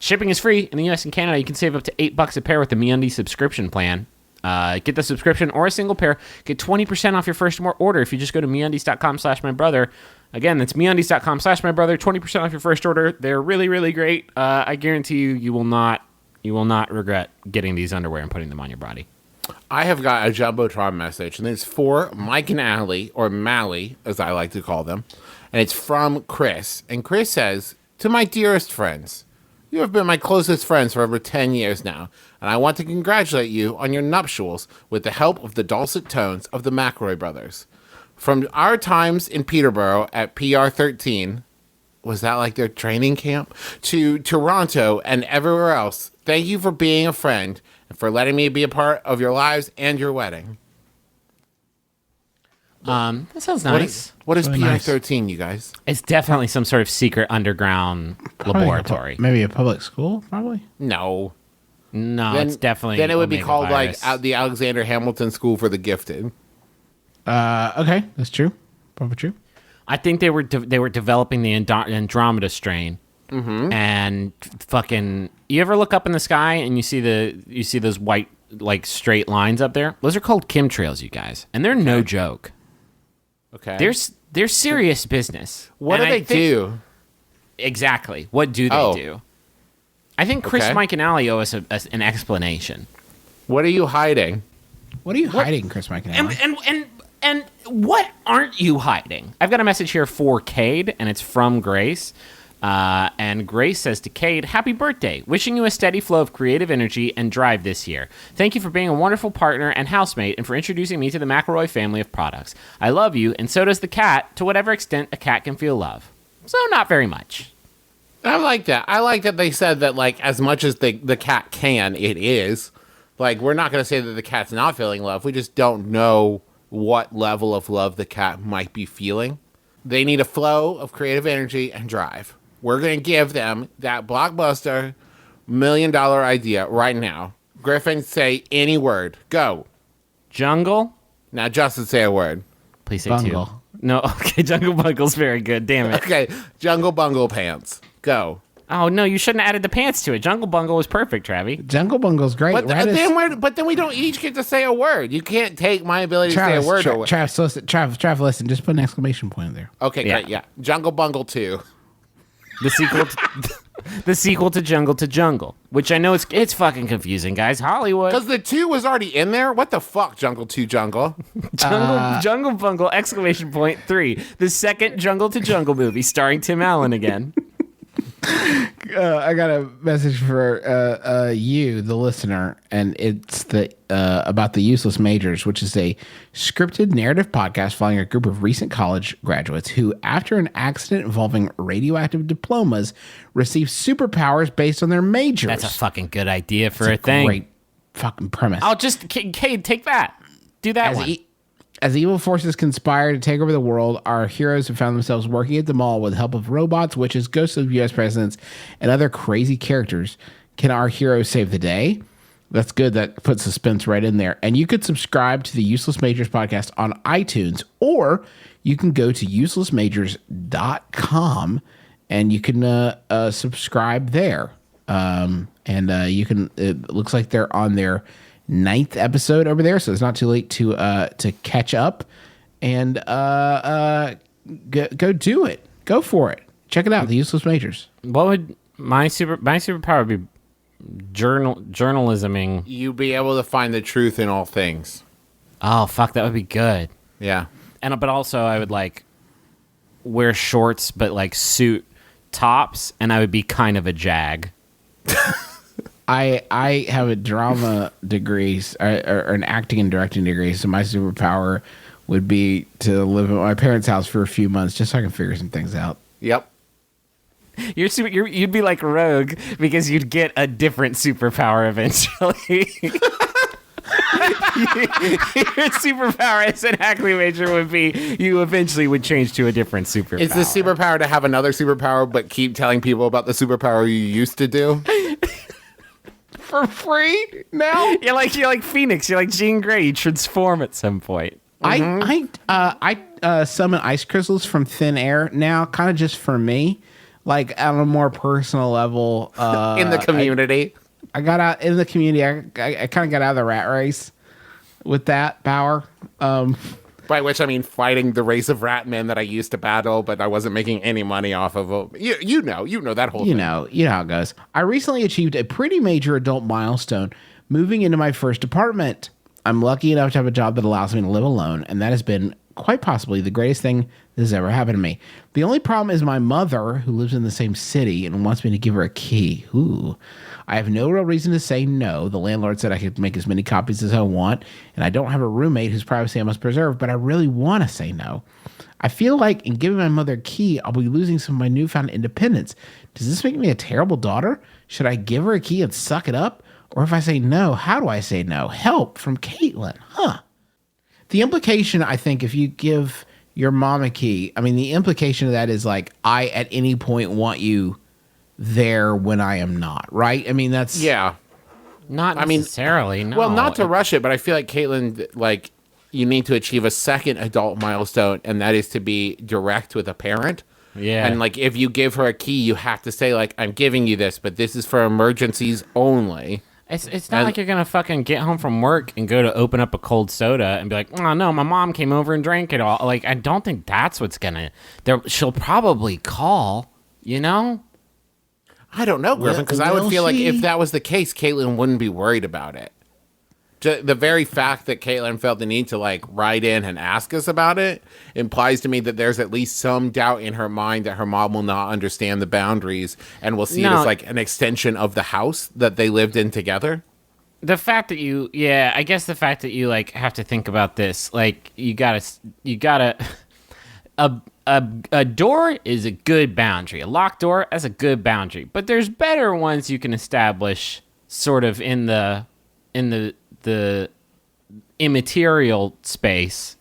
Shipping is free in the U.S. and Canada. You can save up to $8 a pair with the MeUndies subscription plan. Get the subscription or a single pair. Get 20% off your first order if you just go to MeUndies.com/mybrother. Again, that's MeUndies.com/mybrother. 20% off your first order. They're really, really great. I guarantee you will not regret getting these underwear and putting them on your body. I have got a Jumbotron message, and it's for Mike and Allie, or Mally, as I like to call them. And it's from Chris. And Chris says, "To my dearest friends, you have been my closest friends for over 10 years now, and I want to congratulate you on your nuptials with the help of the dulcet tones of the McElroy brothers. From our times in Peterborough at PR13, was that like their training camp, to Toronto and everywhere else, thank you for being a friend and for letting me be a part of your lives and your wedding." That sounds nice. What is Really nice. PR13, you guys? It's definitely some sort of secret underground laboratory. Maybe a public school, probably. No. No, it's definitely. Then it would be Omega called virus. like the Alexander Hamilton School for the Gifted. Okay, that's true. Probably true. I think they were developing the Andromeda strain, and fucking. You ever look up in the sky and you see those white like straight lines up there? Those are called chemtrails, you guys, and they're no joke. Okay. They're serious business. What And do I they think- do? Exactly. What do they do? I think Chris, Okay. Mike, and Ali owe us an explanation. What are you hiding? What are you hiding, Chris Mike and Allie? And what aren't you hiding? I've got a message here for Cade, and it's from Grace. And Grace says to Cade, "Happy birthday! Wishing you a steady flow of creative energy and drive this year. Thank you for being a wonderful partner and housemate, and for introducing me to the McElroy family of products. I love you, and so does the cat, to whatever extent a cat can feel love. So not very much." I like that. I like that they said that, like, as much as the cat can, it is. Like, we're not going to say that the cat's not feeling love. We just don't know what level of love the cat might be feeling. They need a flow of creative energy and drive. We're going to give them that blockbuster $1 million idea right now. Griffin, say any word. Go. Jungle? Now, Justin, say a word. Please say Bungle. two. No, okay, Jungle Bungle's very good. Damn it. Okay, Jungle Bungle Pants. Go. Oh, no, you shouldn't have added the pants to it. Jungle Bungle was perfect, Travi. Jungle Bungle's great. But Radis- then we don't each get to say a word. You can't take my ability to say a word away. Travis, listen, just put an exclamation point in there. Okay, Yeah. great, yeah. Jungle Bungle 2. The sequel to Jungle to Jungle, which I know it's fucking confusing, guys. Hollywood. Because the 2 was already in there? What the fuck, Jungle 2 Jungle? Jungle Bungle, exclamation point 3. The second Jungle to Jungle movie starring Tim Allen again. I got a message for you, the listener, and it's about the Useless Majors, which is a scripted narrative podcast following a group of recent college graduates who, after an accident involving radioactive diplomas, receive superpowers based on their majors. That's a fucking good idea for a thing. Great fucking premise. I'll just, Cade, take that. Do that one. As evil forces conspire to take over the world, our heroes have found themselves working at the mall with the help of robots, witches, ghosts of U.S. presidents, and other crazy characters. Can our heroes save the day? That's good. That puts suspense right in there. And you could subscribe to the Useless Majors podcast on iTunes, or you can go to uselessmajors.com and you can subscribe there. You can. It looks like they're on their 9th episode over there, so it's not too late to catch up and go do it. Go for it. Check it out. The Useless Majors. What would my superpower be? Journalisming. You be able to find the truth in all things. Oh fuck, that would be good. Yeah. But also I would like wear shorts but like suit tops, and I would be kind of a jag. I have a drama degree or an acting and directing degree, so my superpower would be to live at my parents' house for a few months just so I can figure some things out. Yep. You'd be like Rogue because you'd get a different superpower eventually. Your superpower as an acting major would be you eventually would change to a different superpower. Is the superpower to have another superpower but keep telling people about the superpower you used to do? For free now? You're like Phoenix. You're like Jean Grey. You transform at some point. I summon ice crystals from thin air now, kind of just for me, like on a more personal level. In the community? I got out in the community. I kind of got out of the rat race with that power. By which I mean fighting the race of rat men that I used to battle, but I wasn't making any money off of them. You know that whole thing. You know how it goes. I recently achieved a pretty major adult milestone, moving into my first apartment. I'm lucky enough to have a job that allows me to live alone, and that has been quite possibly the greatest thing that has ever happened to me. The only problem is my mother, who lives in the same city and wants me to give her a key. Ooh. I have no real reason to say no. The landlord said I could make as many copies as I want, and I don't have a roommate whose privacy I must preserve, but I really want to say no. I feel like in giving my mother a key, I'll be losing some of my newfound independence. Does this make me a terrible daughter? Should I give her a key and suck it up? Or if I say no, how do I say no? Help from Caitlin. The implication, I think, if you give your mom a key, I mean, the implication of that is like, I at any point want you there when I am not, right? I mean, that's... Yeah. Not necessarily, no. Well, not to rush it, but I feel like Caitlin, like, you need to achieve a second adult milestone, and that is to be direct with a parent. Yeah. And like, if you give her a key, you have to say like, I'm giving you this, but this is for emergencies only. It's not like you're gonna fucking get home from work and go to open up a cold soda and be like, oh no, my mom came over and drank it all. Like, I don't think that's what's gonna. She'll probably call. You know. I don't know, Griffin, because I would will feel like she? if that was the case, Caitlin wouldn't be worried about it. The very fact that Caitlin felt the need to like write in and ask us about it implies to me that there's at least some doubt in her mind that her mom will not understand the boundaries and will see it No. as like an extension of the house that they lived in together. The fact that I guess the fact that you like have to think about this, like you gotta, a door is a good boundary. A locked door, that's a good boundary. But there's better ones you can establish sort of in the immaterial space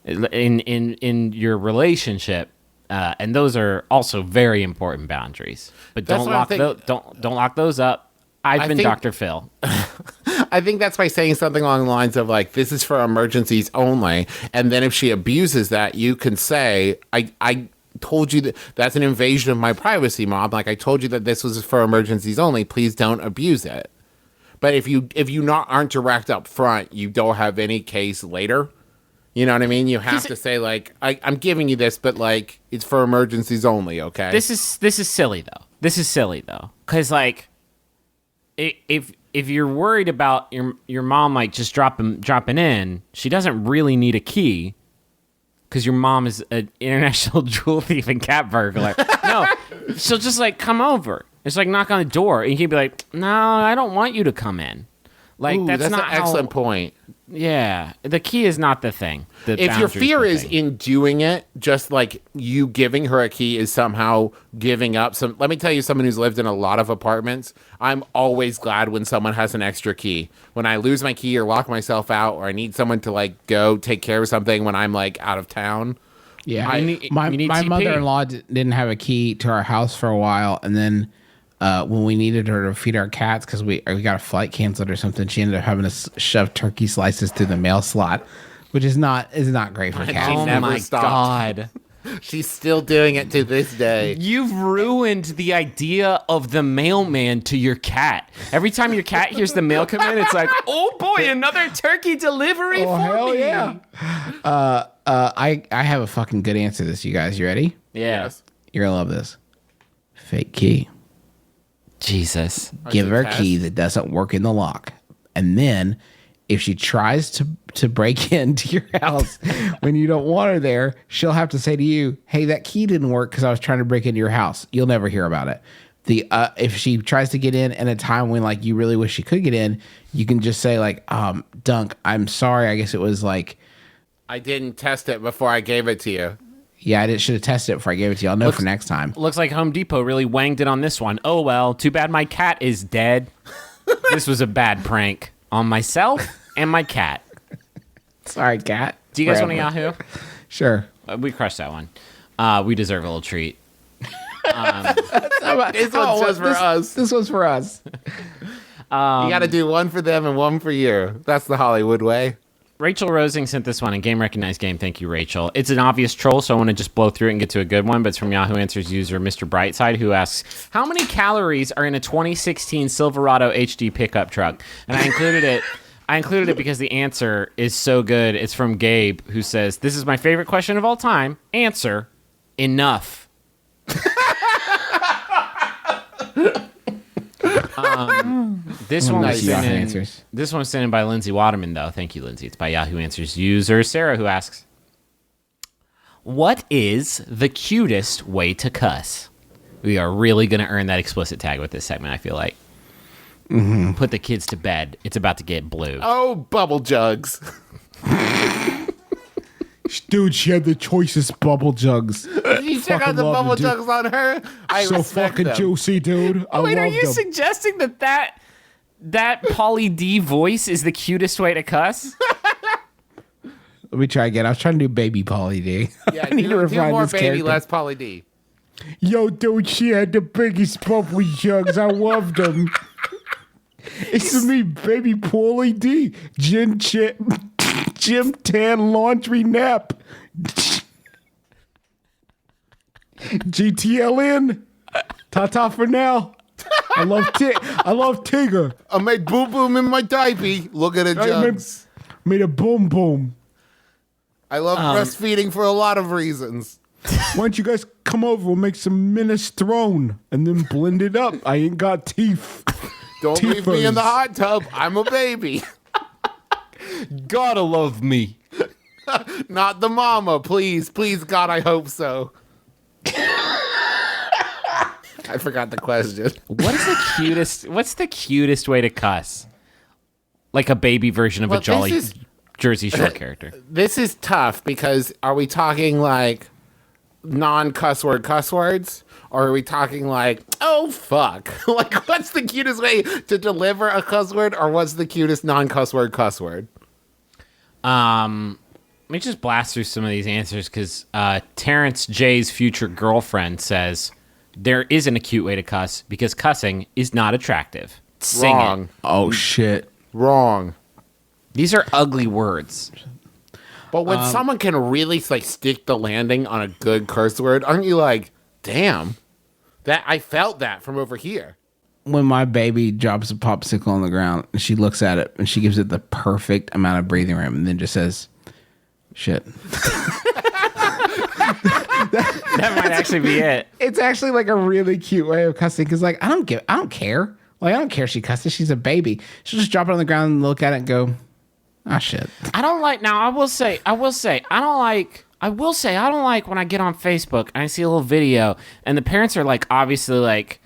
in your relationship. And those are also very important boundaries. But That's don't what I'm lock thinking. don't lock those up. I've been think- Dr. Phil. I think that's by saying something along the lines of like, this is for emergencies only. And then if she abuses that, you can say, I told you that that's an invasion of my privacy, Mom. Like, I told you that this was for emergencies only. Please don't abuse it. But if you aren't direct up front, you don't have any case later. You know what I mean? You have to say like, I'm giving you this, but like, it's for emergencies only. Okay. This is silly though. This is silly though, because like, if you're worried about your mom like just dropping in, she doesn't really need a key, because your mom is an international jewel thief and cat burglar. No, she'll just like come over. It's like knock on the door, and you can be like, "No, I don't want you to come in." Like Ooh, that's not an excellent how, point. Yeah, the key is not the thing. The If your boundary's fear the is thing. in doing it, just like you giving her a key is somehow giving up some. Let me tell you, someone who's lived in a lot of apartments, I'm always glad when someone has an extra key. When I lose my key or lock myself out, or I need someone to like go take care of something when I'm like out of town. Yeah, You need my TP. mother-in-law didn't have a key to our house for a while, and then when we needed her to feed our cats because we got a flight canceled or something, she ended up having to shove turkey slices through the mail slot, which is not great for cats. She Oh never my stopped. god. She's still doing it to this day. You've ruined the idea of the mailman to your cat. Every time your cat hears the mail come in, it's like, oh boy, another turkey delivery Oh, for hell me. yeah. I have a fucking good answer to this, you guys. You ready? Yeah. Yes. You're gonna love this. Fake key. Jesus. Give her a test? key that doesn't work in the lock, and then if she tries to break into your house when you don't want her there, she'll have to say to you, "Hey, that key didn't work because I was trying to break into your house." You'll never hear about it. If she tries to get in at a time when like you really wish she could get in, you can just say like, Dunk, I'm sorry. I guess it was like, I didn't test it before I gave it to you. yeah, I should have tested it before I gave it to you. I'll know for next time. Looks like Home Depot really wanged it on this one. Oh well, too bad my cat is dead. This was a bad prank on myself and my cat. Sorry, cat. Do you guys want a Forever. Yahoo? Sure. We crushed that one. We deserve a little treat. This one's just for us. This was for us. You got to do one for them and one for you. That's the Hollywood way. Rachel Rosing sent this one, a game recognized game. Thank you, Rachel. It's an obvious troll, so I want to just blow through it and get to a good one, but it's from Yahoo Answers user Mr. Brightside, who asks, how many calories are in a 2016 Silverado HD pickup truck? And I included it because the answer is so good. It's from Gabe, who says, this is my favorite question of all time. Answer, enough. This one was Nice Yahoo sent in. Answers. This one was sent in by Lindsay Waterman, though. Thank you, Lindsay. It's by Yahoo Answers user Sarah, who asks, what is the cutest way to cuss? We are really going to earn that explicit tag with this segment, I feel like. Put the kids to bed. It's about to get blue. Oh, bubble jugs. Dude, she had the choicest bubble jugs. Did you check out Fucking the love bubble it, dude. jugs on her? I So respect fucking them. juicy, dude. I Wait, are love you them. suggesting that Pauly D voice is the cutest way to cuss? Let me try again. I was trying to do baby Polly D. Yeah, I need to do refine more this baby, character. less Pauly D. Yo, dude, she had the biggest bubble jugs. I loved them. It's me, baby Pauly D. Gin chip. Gym tan laundry nap. GTLN. Ta-ta for now. I love Tigger. I made boom boom in my diaper. Look at it, Jugs. Made a boom boom. I love breastfeeding for a lot of reasons. Why don't you guys come over? We'll make some minestrone and then blend it up. I ain't got teeth. Don't leave me in the hot tub. I'm a baby. Gotta love me. Not the mama. Please, please, God, I hope so. I forgot the question. What's the cutest way to cuss? Like a baby version of a jolly Jersey Shore character. This is tough because are we talking like non-cuss cuss words? Or are we talking like, oh, fuck? Like, what's the cutest way to deliver a cuss word? Or what's the cutest non-cuss word cuss word? Let me just blast through some of these answers because Terrence J's future girlfriend says there isn't a cute way to cuss because cussing is not attractive. Sing Wrong. it. Oh, shit. Wrong. These are ugly words. But when someone can really like stick the landing on a good curse word, aren't you like, damn, that I felt that from over here. When my baby drops a popsicle on the ground and she looks at it and she gives it the perfect amount of breathing room and then just says, shit. That might actually be it. It's actually like a really cute way of cussing because like I don't care. Like I don't care if she cusses. She's a baby. She'll just drop it on the ground and look at it and go, ah, shit. I don't like when I get on Facebook and I see a little video and the parents are like, obviously like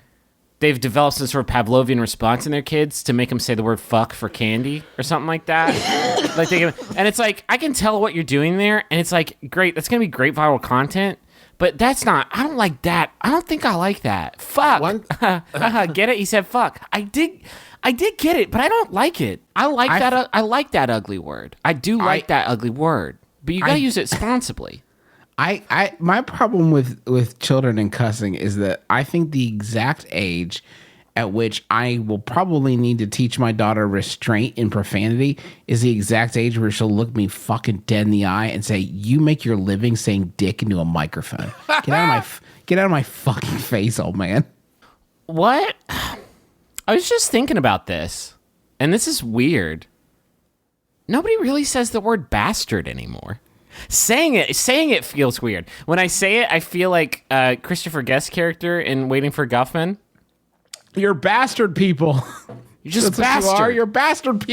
they've developed some sort of Pavlovian response in their kids to make them say the word fuck for candy or something like that. And it's like, I can tell what you're doing there. And it's like, great. That's going to be great viral content. But I don't like that. I don't think I like that. Fuck. Get it? He said fuck. I did get it, but I don't like it. I like that ugly word. I do like that ugly word. But you gotta use it responsibly. My problem with children and cussing is that I think the exact age at which I will probably need to teach my daughter restraint in profanity is the exact age where she'll look me fucking dead in the eye and say, "You make your living saying dick into a microphone. Get out of my fucking face, old man." What? I was just thinking about this, and this is weird. Nobody really says the word bastard anymore. Saying it feels weird. When I say it, I feel like Christopher Guest's character in Waiting for Guffman. You're bastard people. You're just That's bastard. what you are. You're bastard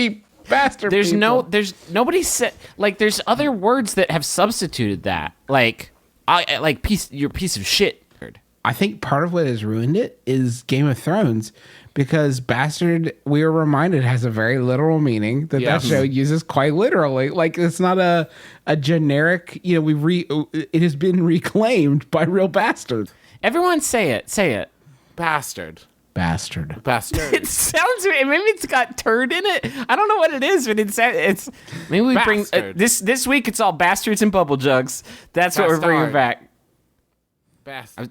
bastard people. There's nobody said, like, there's other words that have substituted that. Like, you're a piece of shit. I think part of what has ruined it is Game of Thrones, because bastard, we are reminded, has a very literal meaning that show uses quite literally. Like, it's not a generic, it has been reclaimed by real bastards. Everyone say it. Bastard. Bastard. It sounds, maybe it's got turd in it. I don't know what it is, but it's maybe we bring this week. It's all bastards and bubble jugs. That's what we're bringing back. Bastard.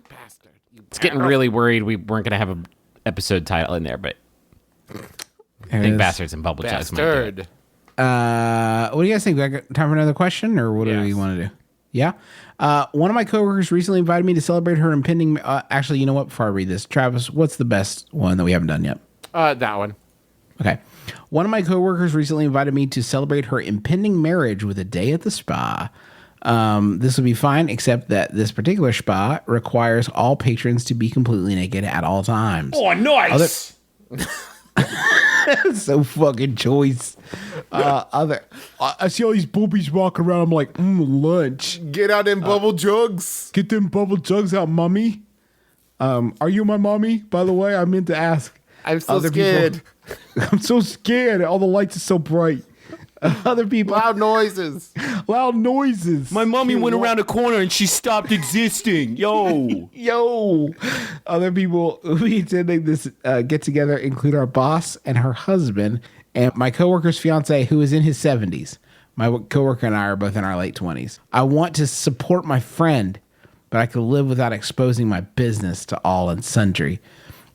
It's getting really worried we weren't going to have an episode title in there, but I think bastards and bubble jugs might do it. What do you guys think? We got time for another question, or what do we want to do? Yeah. One of my coworkers recently invited me to celebrate her impending. Actually, you know what? Before I read this, Travis, what's the best one that we haven't done yet? That one. Okay. One of my coworkers recently invited me to celebrate her impending marriage with a day at the spa. This would be fine, except that this particular spa requires all patrons to be completely naked at all times. Oh, nice! So fucking choice. I see all these boobies walking around. I'm like, lunch. Get out them bubble jugs. Get them bubble jugs out, mommy. Are you my mommy, by the way? I meant to ask. I'm so scared. I'm so scared. All the lights are so bright. Other people. Loud noises. Loud noises. My mommy went around a corner and she stopped existing. Yo. Other people who be attending this get together include our boss and her husband and my coworker's fiance, who is in his 70s. My coworker and I are both in our late 20s. I want to support my friend, but I could live without exposing my business to all and sundry.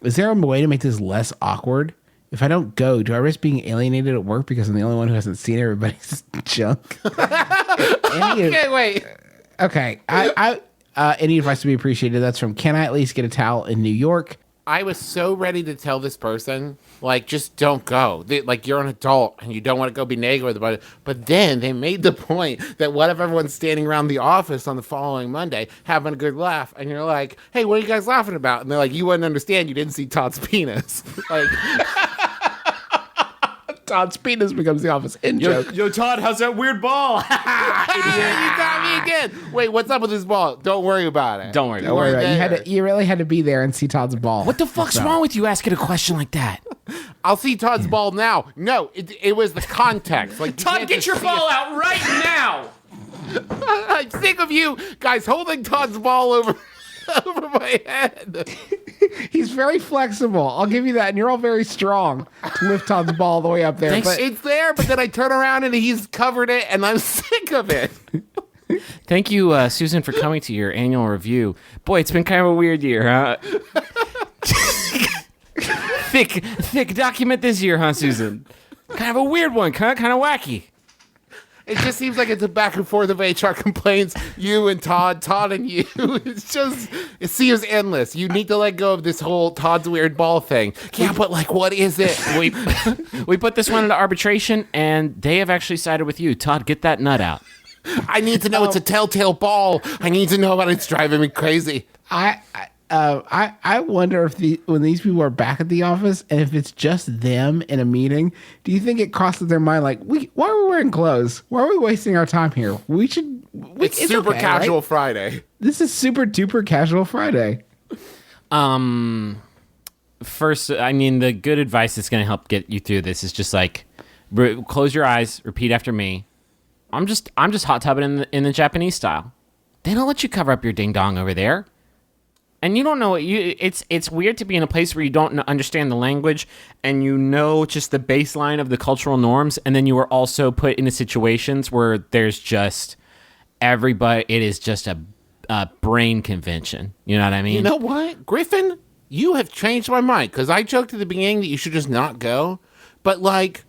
Is there a way to make this less awkward? If I don't go, do I risk being alienated at work because I'm the only one who hasn't seen everybody's junk? Okay, wait. Okay. Any advice to be appreciated? That's from Can I at least get a towel in New York? I was so ready to tell this person, like, just don't go. Like, you're an adult and you don't want to go be negative about it. But then they made the point that what if everyone's standing around the office on the following Monday having a good laugh? And you're like, hey, what are you guys laughing about? And they're like, you wouldn't understand. You didn't see Todd's penis. Like, Todd's penis becomes the office in joke. Yo, Todd, how's that weird ball? you got me again. Wait, what's up with this ball? Don't worry about it. Don't worry. Don't worry about it. You really had to be there and see Todd's ball. What the fuck's wrong with you asking a question like that? I'll see Todd's ball now. No, it was the context. Like, Todd, get your ball out right now. I'm sick of you guys holding Todd's ball over my head. He's very flexible. I'll give you that. And you're all very strong to lift Todd's ball all the way up there. Thanks. But It's there, but then I turn around and he's covered it, and I'm sick of it. Thank you, Susan, for coming to your annual review. Boy, it's been kind of a weird year, huh? thick document this year, huh, Susan? Kind of a weird one, kind of wacky. It just seems like it's a back and forth of HR complaints. You and Todd and you. It seems endless. You need to let go of this whole Todd's weird ball thing. Yeah, but like, what is it? We put this one into arbitration, and they have actually sided with you. Todd, get that nut out. I need to know it's a telltale ball. I need to know about it. It's driving me crazy. I wonder if when these people are back at the office and if it's just them in a meeting, do you think it crosses their mind like, why are we wearing clothes? Why are we wasting our time here? It's super okay, casual right? Friday. This is super duper casual Friday. First, I mean, the good advice that's going to help get you through this is just like, close your eyes, repeat after me. I'm just hot tubbing in the Japanese style. They don't let you cover up your ding dong over there. And you don't know it's weird to be in a place where you don't understand the language and you know just the baseline of the cultural norms, and then you are also put into situations where there's just everybody. It is just a brain convention. You know what I mean? You know what, Griffin? You have changed my mind, because I joked at the beginning that you should just not go, but like,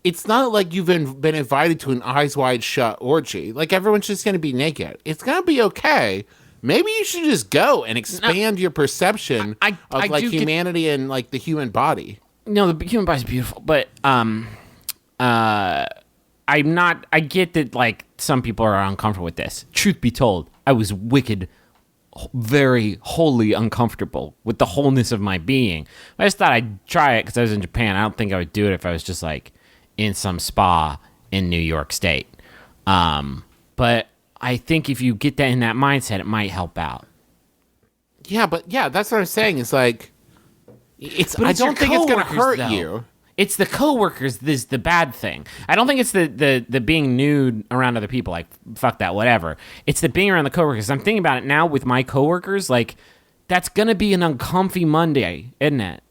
it's not like you've been invited to an eyes wide shut orgy. Like, everyone's just going to be naked. It's going to be okay. Maybe you should just go and expand your perception of like humanity and like the human body. No, the human body's beautiful, but I'm not. I get that like some people are uncomfortable with this. Truth be told, I was wicked, very wholly uncomfortable with the wholeness of my being. I just thought I'd try it because I was in Japan. I don't think I would do it if I was just like in some spa in New York State. But I think if you get that in that mindset, it might help out. Yeah, but that's what I'm saying. It's like, I don't think it's going to hurt you. It's the coworkers. This is the bad thing. I don't think it's the being nude around other people. Like, fuck that, whatever. It's the being around the coworkers. I'm thinking about it now with my coworkers. Like, that's gonna be an uncomfy Monday, isn't it?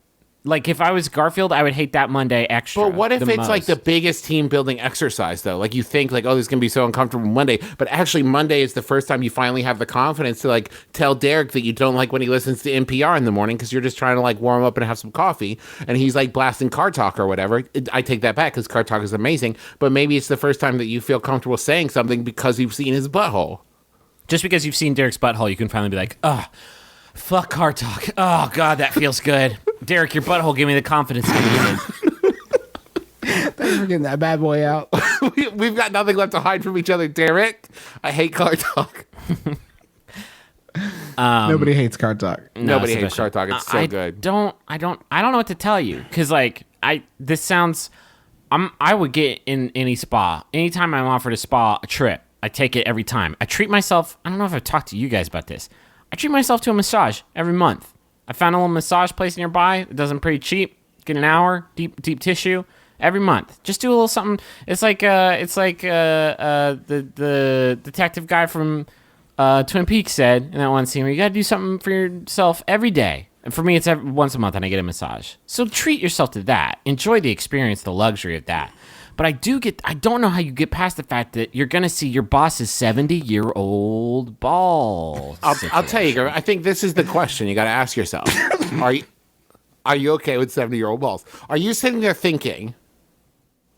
Like, if I was Garfield, I would hate that Monday extra. But what if it's most. like the biggest team building exercise, though? Like, you think, like, oh, this is going to be so uncomfortable Monday. But actually, Monday is the first time you finally have the confidence to, like, tell Derek that you don't like when he listens to NPR in the morning because you're just trying to, like, warm up and have some coffee. And he's, like, blasting Car Talk or whatever. I take that back because Car Talk is amazing. But maybe it's the first time that you feel comfortable saying something because you've seen his butthole. Just because you've seen Derek's butthole, you can finally be like, oh, fuck Car Talk. Oh, God, that feels good. Derek, your butthole gave me the confidence I needed. Thanks for getting that bad boy out. We've got nothing left to hide from each other, Derek. I hate Car Talk. Nobody hates Car Talk. Nobody hates especially- Car Talk. It's so I good. I don't know what to tell you because like this sounds. I would get in any spa anytime I'm offered a spa, a trip. I take it every time. I treat myself. I don't know if I've talked to you guys about this. I treat myself to a massage every month. I found a little massage place nearby. It does them pretty cheap. Get an hour, deep tissue every month. Just do a little something. It's like the detective guy from Twin Peaks said in that one scene where you got to do something for yourself every day. And for me, it's once a month, and I get a massage. So treat yourself to that. Enjoy the experience, the luxury of that. But I don't know how you get past the fact that you're going to see your boss's 70-year-old balls. I'll tell you, girl, I think this is the question you got to ask yourself. Are you okay with 70-year-old balls? Are you sitting there thinking,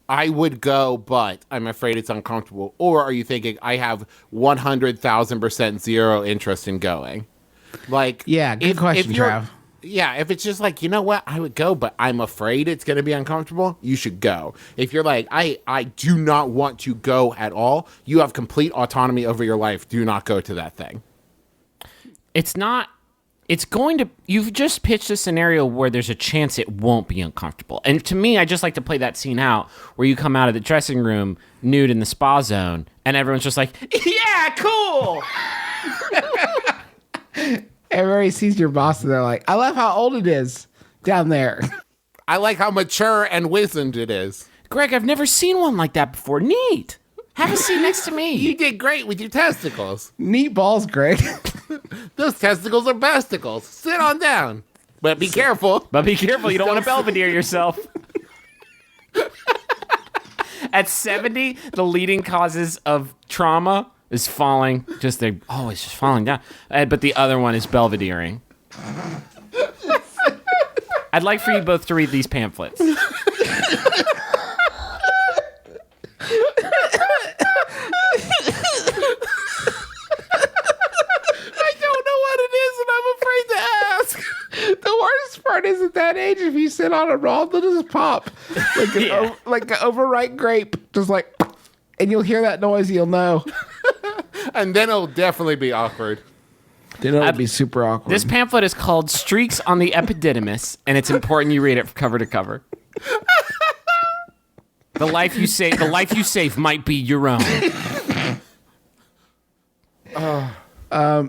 I would go, but I'm afraid it's uncomfortable? Or are you thinking, I have 100,000% zero interest in going? Like, Yeah, good question, you're- Trav. Yeah, if it's just like, you know what, I would go, but I'm afraid it's going to be uncomfortable, you should go. If you're like, I do not want to go at all, you have complete autonomy over your life. Do not go to that thing. It's not. It's going to. You've just pitched a scenario where there's a chance it won't be uncomfortable. And to me, I just like to play that scene out where you come out of the dressing room nude in the spa zone, and everyone's just like, "Yeah, cool." Everybody sees your boss and they're like, I love how old it is down there. I like how mature and wizened it is. Greg, I've never seen one like that before. Neat. Have a seat next to You me. did great with your testicles. Neat balls, Greg. Those testicles are basticles. Sit on down. But be careful. But be careful, you don't want to belvedere yourself. At 70, the leading causes of trauma is falling. It's just falling down. But the other one is belvedering. I'd like for you both to read these pamphlets. I don't know what it is, and I'm afraid to ask. The worst part is at that age, if you sit on a roll, they'll just pop like like an overripe grape, just like, and you'll hear that noise, you'll know. And then it'll definitely be awkward. Then it'll be super awkward. This pamphlet is called Streaks on the Epididymis, and it's important you read it cover to cover. The life you save might be your own.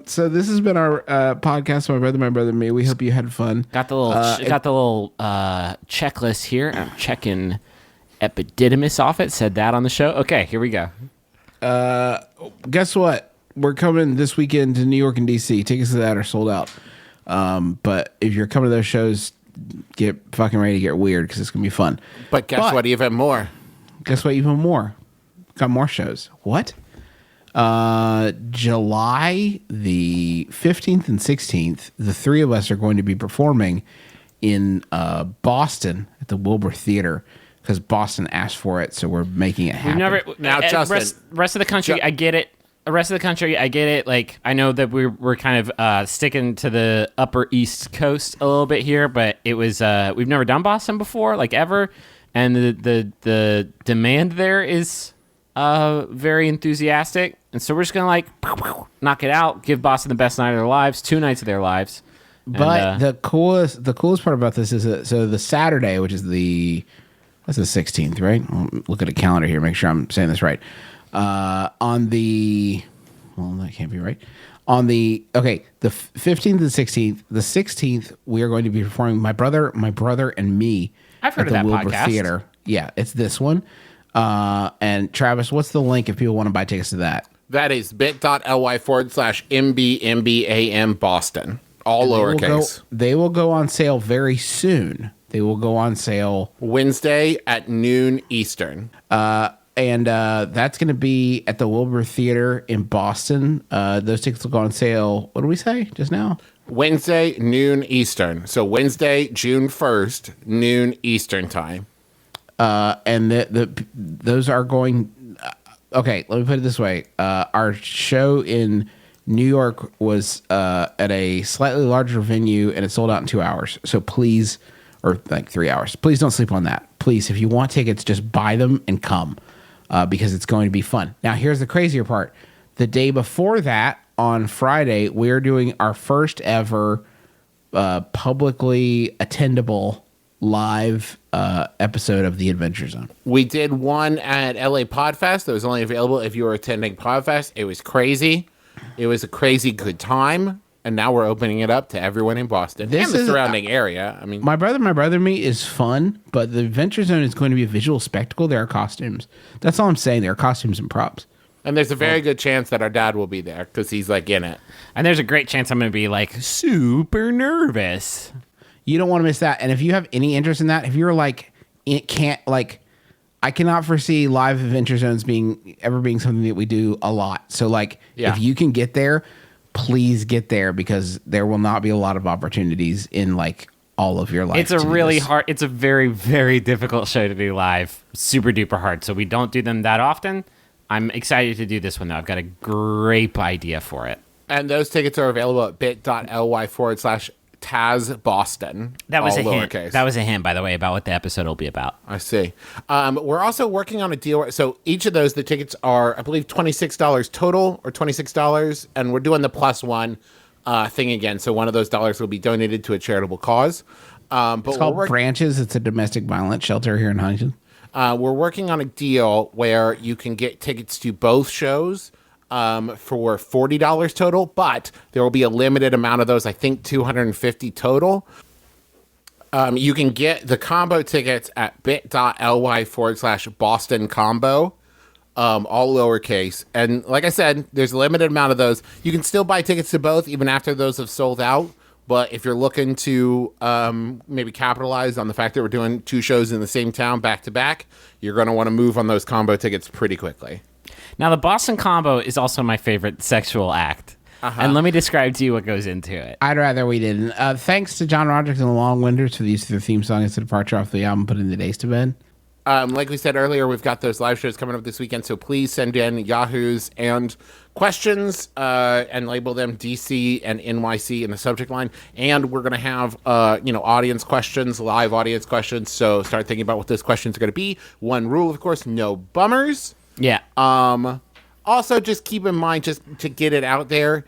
So this has been our podcast, my brother, and me. We hope you had fun. Got the little checklist here. I'm checking epididymis off it. Said that on the show. Okay, here we go. Guess what? We're coming this weekend to New York and DC. Tickets to that are sold out. But if you're coming to those shows, get fucking ready to get weird because it's gonna be fun. But guess what? Even more. Guess what? Even more. Got more shows. What? July the 15th and 16th, the three of us are going to be performing in Boston at the Wilbur Theater because Boston asked for it, so we're making it happen. Now, Justin. Rest of the country, I get it. The rest of the country, I get it. Like, I know that we're kind of sticking to the Upper East Coast a little bit here, but it was we've never done Boston before, like ever, and the demand there is very enthusiastic, and so we're just gonna knock it out, give Boston the best night of their lives, 2 nights of their lives. But the coolest part about this is that, so the Saturday, which is that's the 16th, right? I'll look at a calendar here, make sure I'm saying this right. On the, well, that can't be right. On the 15th and 16th. The 16th, we are going to be performing my brother and me. I've heard at of the that Wilbur podcast. Theater. Yeah, it's this one. And Travis, what's the link if people want to buy tickets to that? That is bit.ly/MBMBAM Boston. All lowercase. They will go on sale very soon. They will go on sale Wednesday at noon Eastern. and that's going to be at the Wilbur Theater in Boston. Those tickets will go on sale. What did we say just now? Wednesday, noon Eastern. So Wednesday, June 1st, noon Eastern time. And those are going. Okay, let me put it this way. Our show in New York was at a slightly larger venue, and it sold out in 2 hours. So please, or like 3 hours. Please don't sleep on that. Please, if you want tickets, just buy them and come because it's going to be fun. Now, here's the crazier part. The day before that, on Friday, we're doing our first ever publicly attendable live episode of The Adventure Zone. We did one at LA Podfest that was only available if you were attending Podfest. It was crazy. It was a crazy good time. And now we're opening it up to everyone in Boston and the surrounding area. I mean, My Brother and Me is fun, but the Adventure Zone is going to be a visual spectacle. There are costumes. That's all I'm saying. There are costumes and props. and there's a very good chance that our dad will be there because he's like in it. And there's a great chance I'm going to be like super nervous. You don't want to miss that. And if you have any interest in that, if you're like, it can't, like, I cannot foresee live Adventure Zones being something that we do a lot. So, like, Yeah. if you can get there, please get there because there will not be a lot of opportunities in, like, all of your life. It's a to do really this. hard. It's a very, very difficult show to do live. Super duper hard. So we don't do them that often. I'm excited to do this one though. I've got a great idea for it. And those tickets are available at bit.ly/Taz Boston. That was all a hint. lowercase. That was a hint, by the way, about what the episode will be about. I see. We're also working on a deal. So each of those, the tickets are, I believe, $26 total or $26. And we're doing the +1 thing again. So one of those dollars will be donated to a charitable cause. But It's called Branches. It's a domestic violence shelter here in Huntington. we're working on a deal where you can get tickets to both shows for $40 total, but there will be a limited amount of those, I think 250 total. You can get the combo tickets at bit.ly/Boston combo, all lowercase. And like I said, there's a limited amount of those. You can still buy tickets to both even after those have sold out. But if you're looking to maybe capitalize on the fact that we're doing two shows in the same town back to back, you're going to want to move on those combo tickets pretty quickly. Now, the Boston combo is also my favorite sexual act. And let me describe to you what goes into it. I'd rather we didn't. Thanks to John Roderick and the Long Winters for the use of their theme song as a departure off the album Put in the Days to Bed. Like we said earlier, we've got those live shows coming up this weekend, so please send in Yahoos and questions and label them DC and NYC in the subject line. And we're going to have, audience questions, live audience questions. So start thinking about what those questions are going to be. One rule, of course, no bummers. Yeah. Also, just keep in mind, just to get it out there,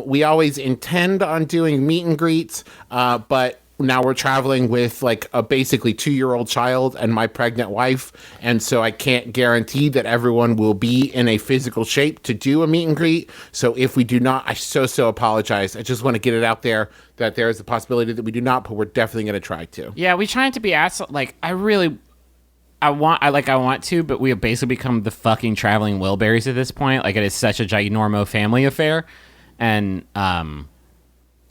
we always intend on doing meet and greets, but now we're traveling with like a basically 2-year-old child and my pregnant wife, and so I can't guarantee that everyone will be in a physical shape to do a meet and greet. So if we do not, I so apologize. I just want to get it out there that there is a possibility that we do not, but we're definitely going to try to. Yeah, we try to be like I want to, but we have basically become the fucking traveling Wilburys at this point. Like, it is such a ginormo family affair. And,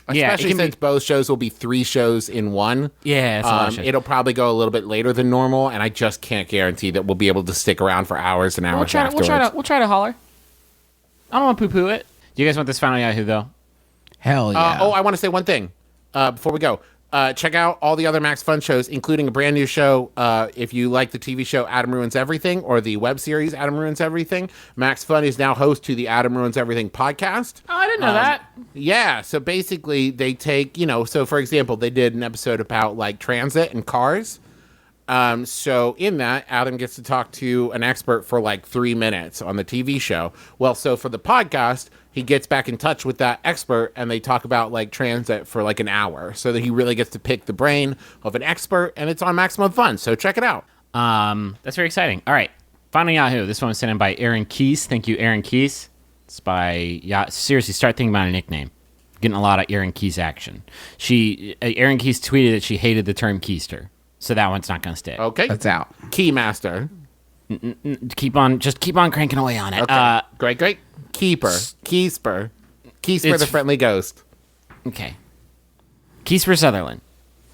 Especially since both shows will be 3 shows in one. Yeah, it's a lot of shows. It'll probably go a little bit later than normal, and I just can't guarantee that we'll be able to stick around for hours and hours afterwards. We'll try to holler. I don't want to poo-poo it. Do you guys want this final Yahoo, though? Hell yeah. I want to say one thing before we go. Check out all the other Max Fun shows, including a brand new show. If you like the TV show Adam Ruins Everything or the web series Adam Ruins Everything, Max Fun is now host to the Adam Ruins Everything podcast. Oh, I didn't know that. Yeah, so basically they take, so for example, they did an episode about like transit and cars. So in that, Adam gets to talk to an expert for like 3 minutes on the TV show. Well, so for the podcast, he gets back in touch with that expert and they talk about like transit for like an hour, so that he really gets to pick the brain of an expert, and it's on Maximum Fun. So check it out. That's very exciting. All right. Final Yahoo. This one was sent in by Aaron Keys. Thank you, Aaron Keys. It's by, seriously, start thinking about a nickname. Getting a lot of Aaron Keys action. Aaron Keys tweeted that she hated the term keister. So that one's not going to stick. Okay. That's out. Keymaster. Keep on cranking away on it. Okay. Great. Keeper. Keesper the friendly ghost. Okay. Keesper Sutherland.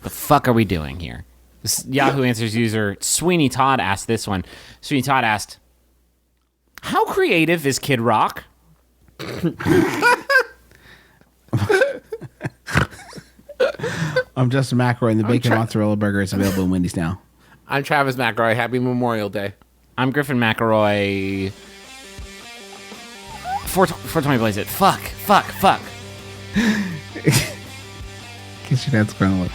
The fuck are we doing here? This Yahoo Answers user Sweeney Todd asked this one. Sweeney Todd asked, how creative is Kid Rock? I'm Justin McElroy, and the Bacon Mozzarella Burger is available in Wendy's now. I'm Travis McElroy. Happy Memorial Day. I'm Griffin McElroy. 420 Blaze It. Fuck. Kiss your dad's crown lips.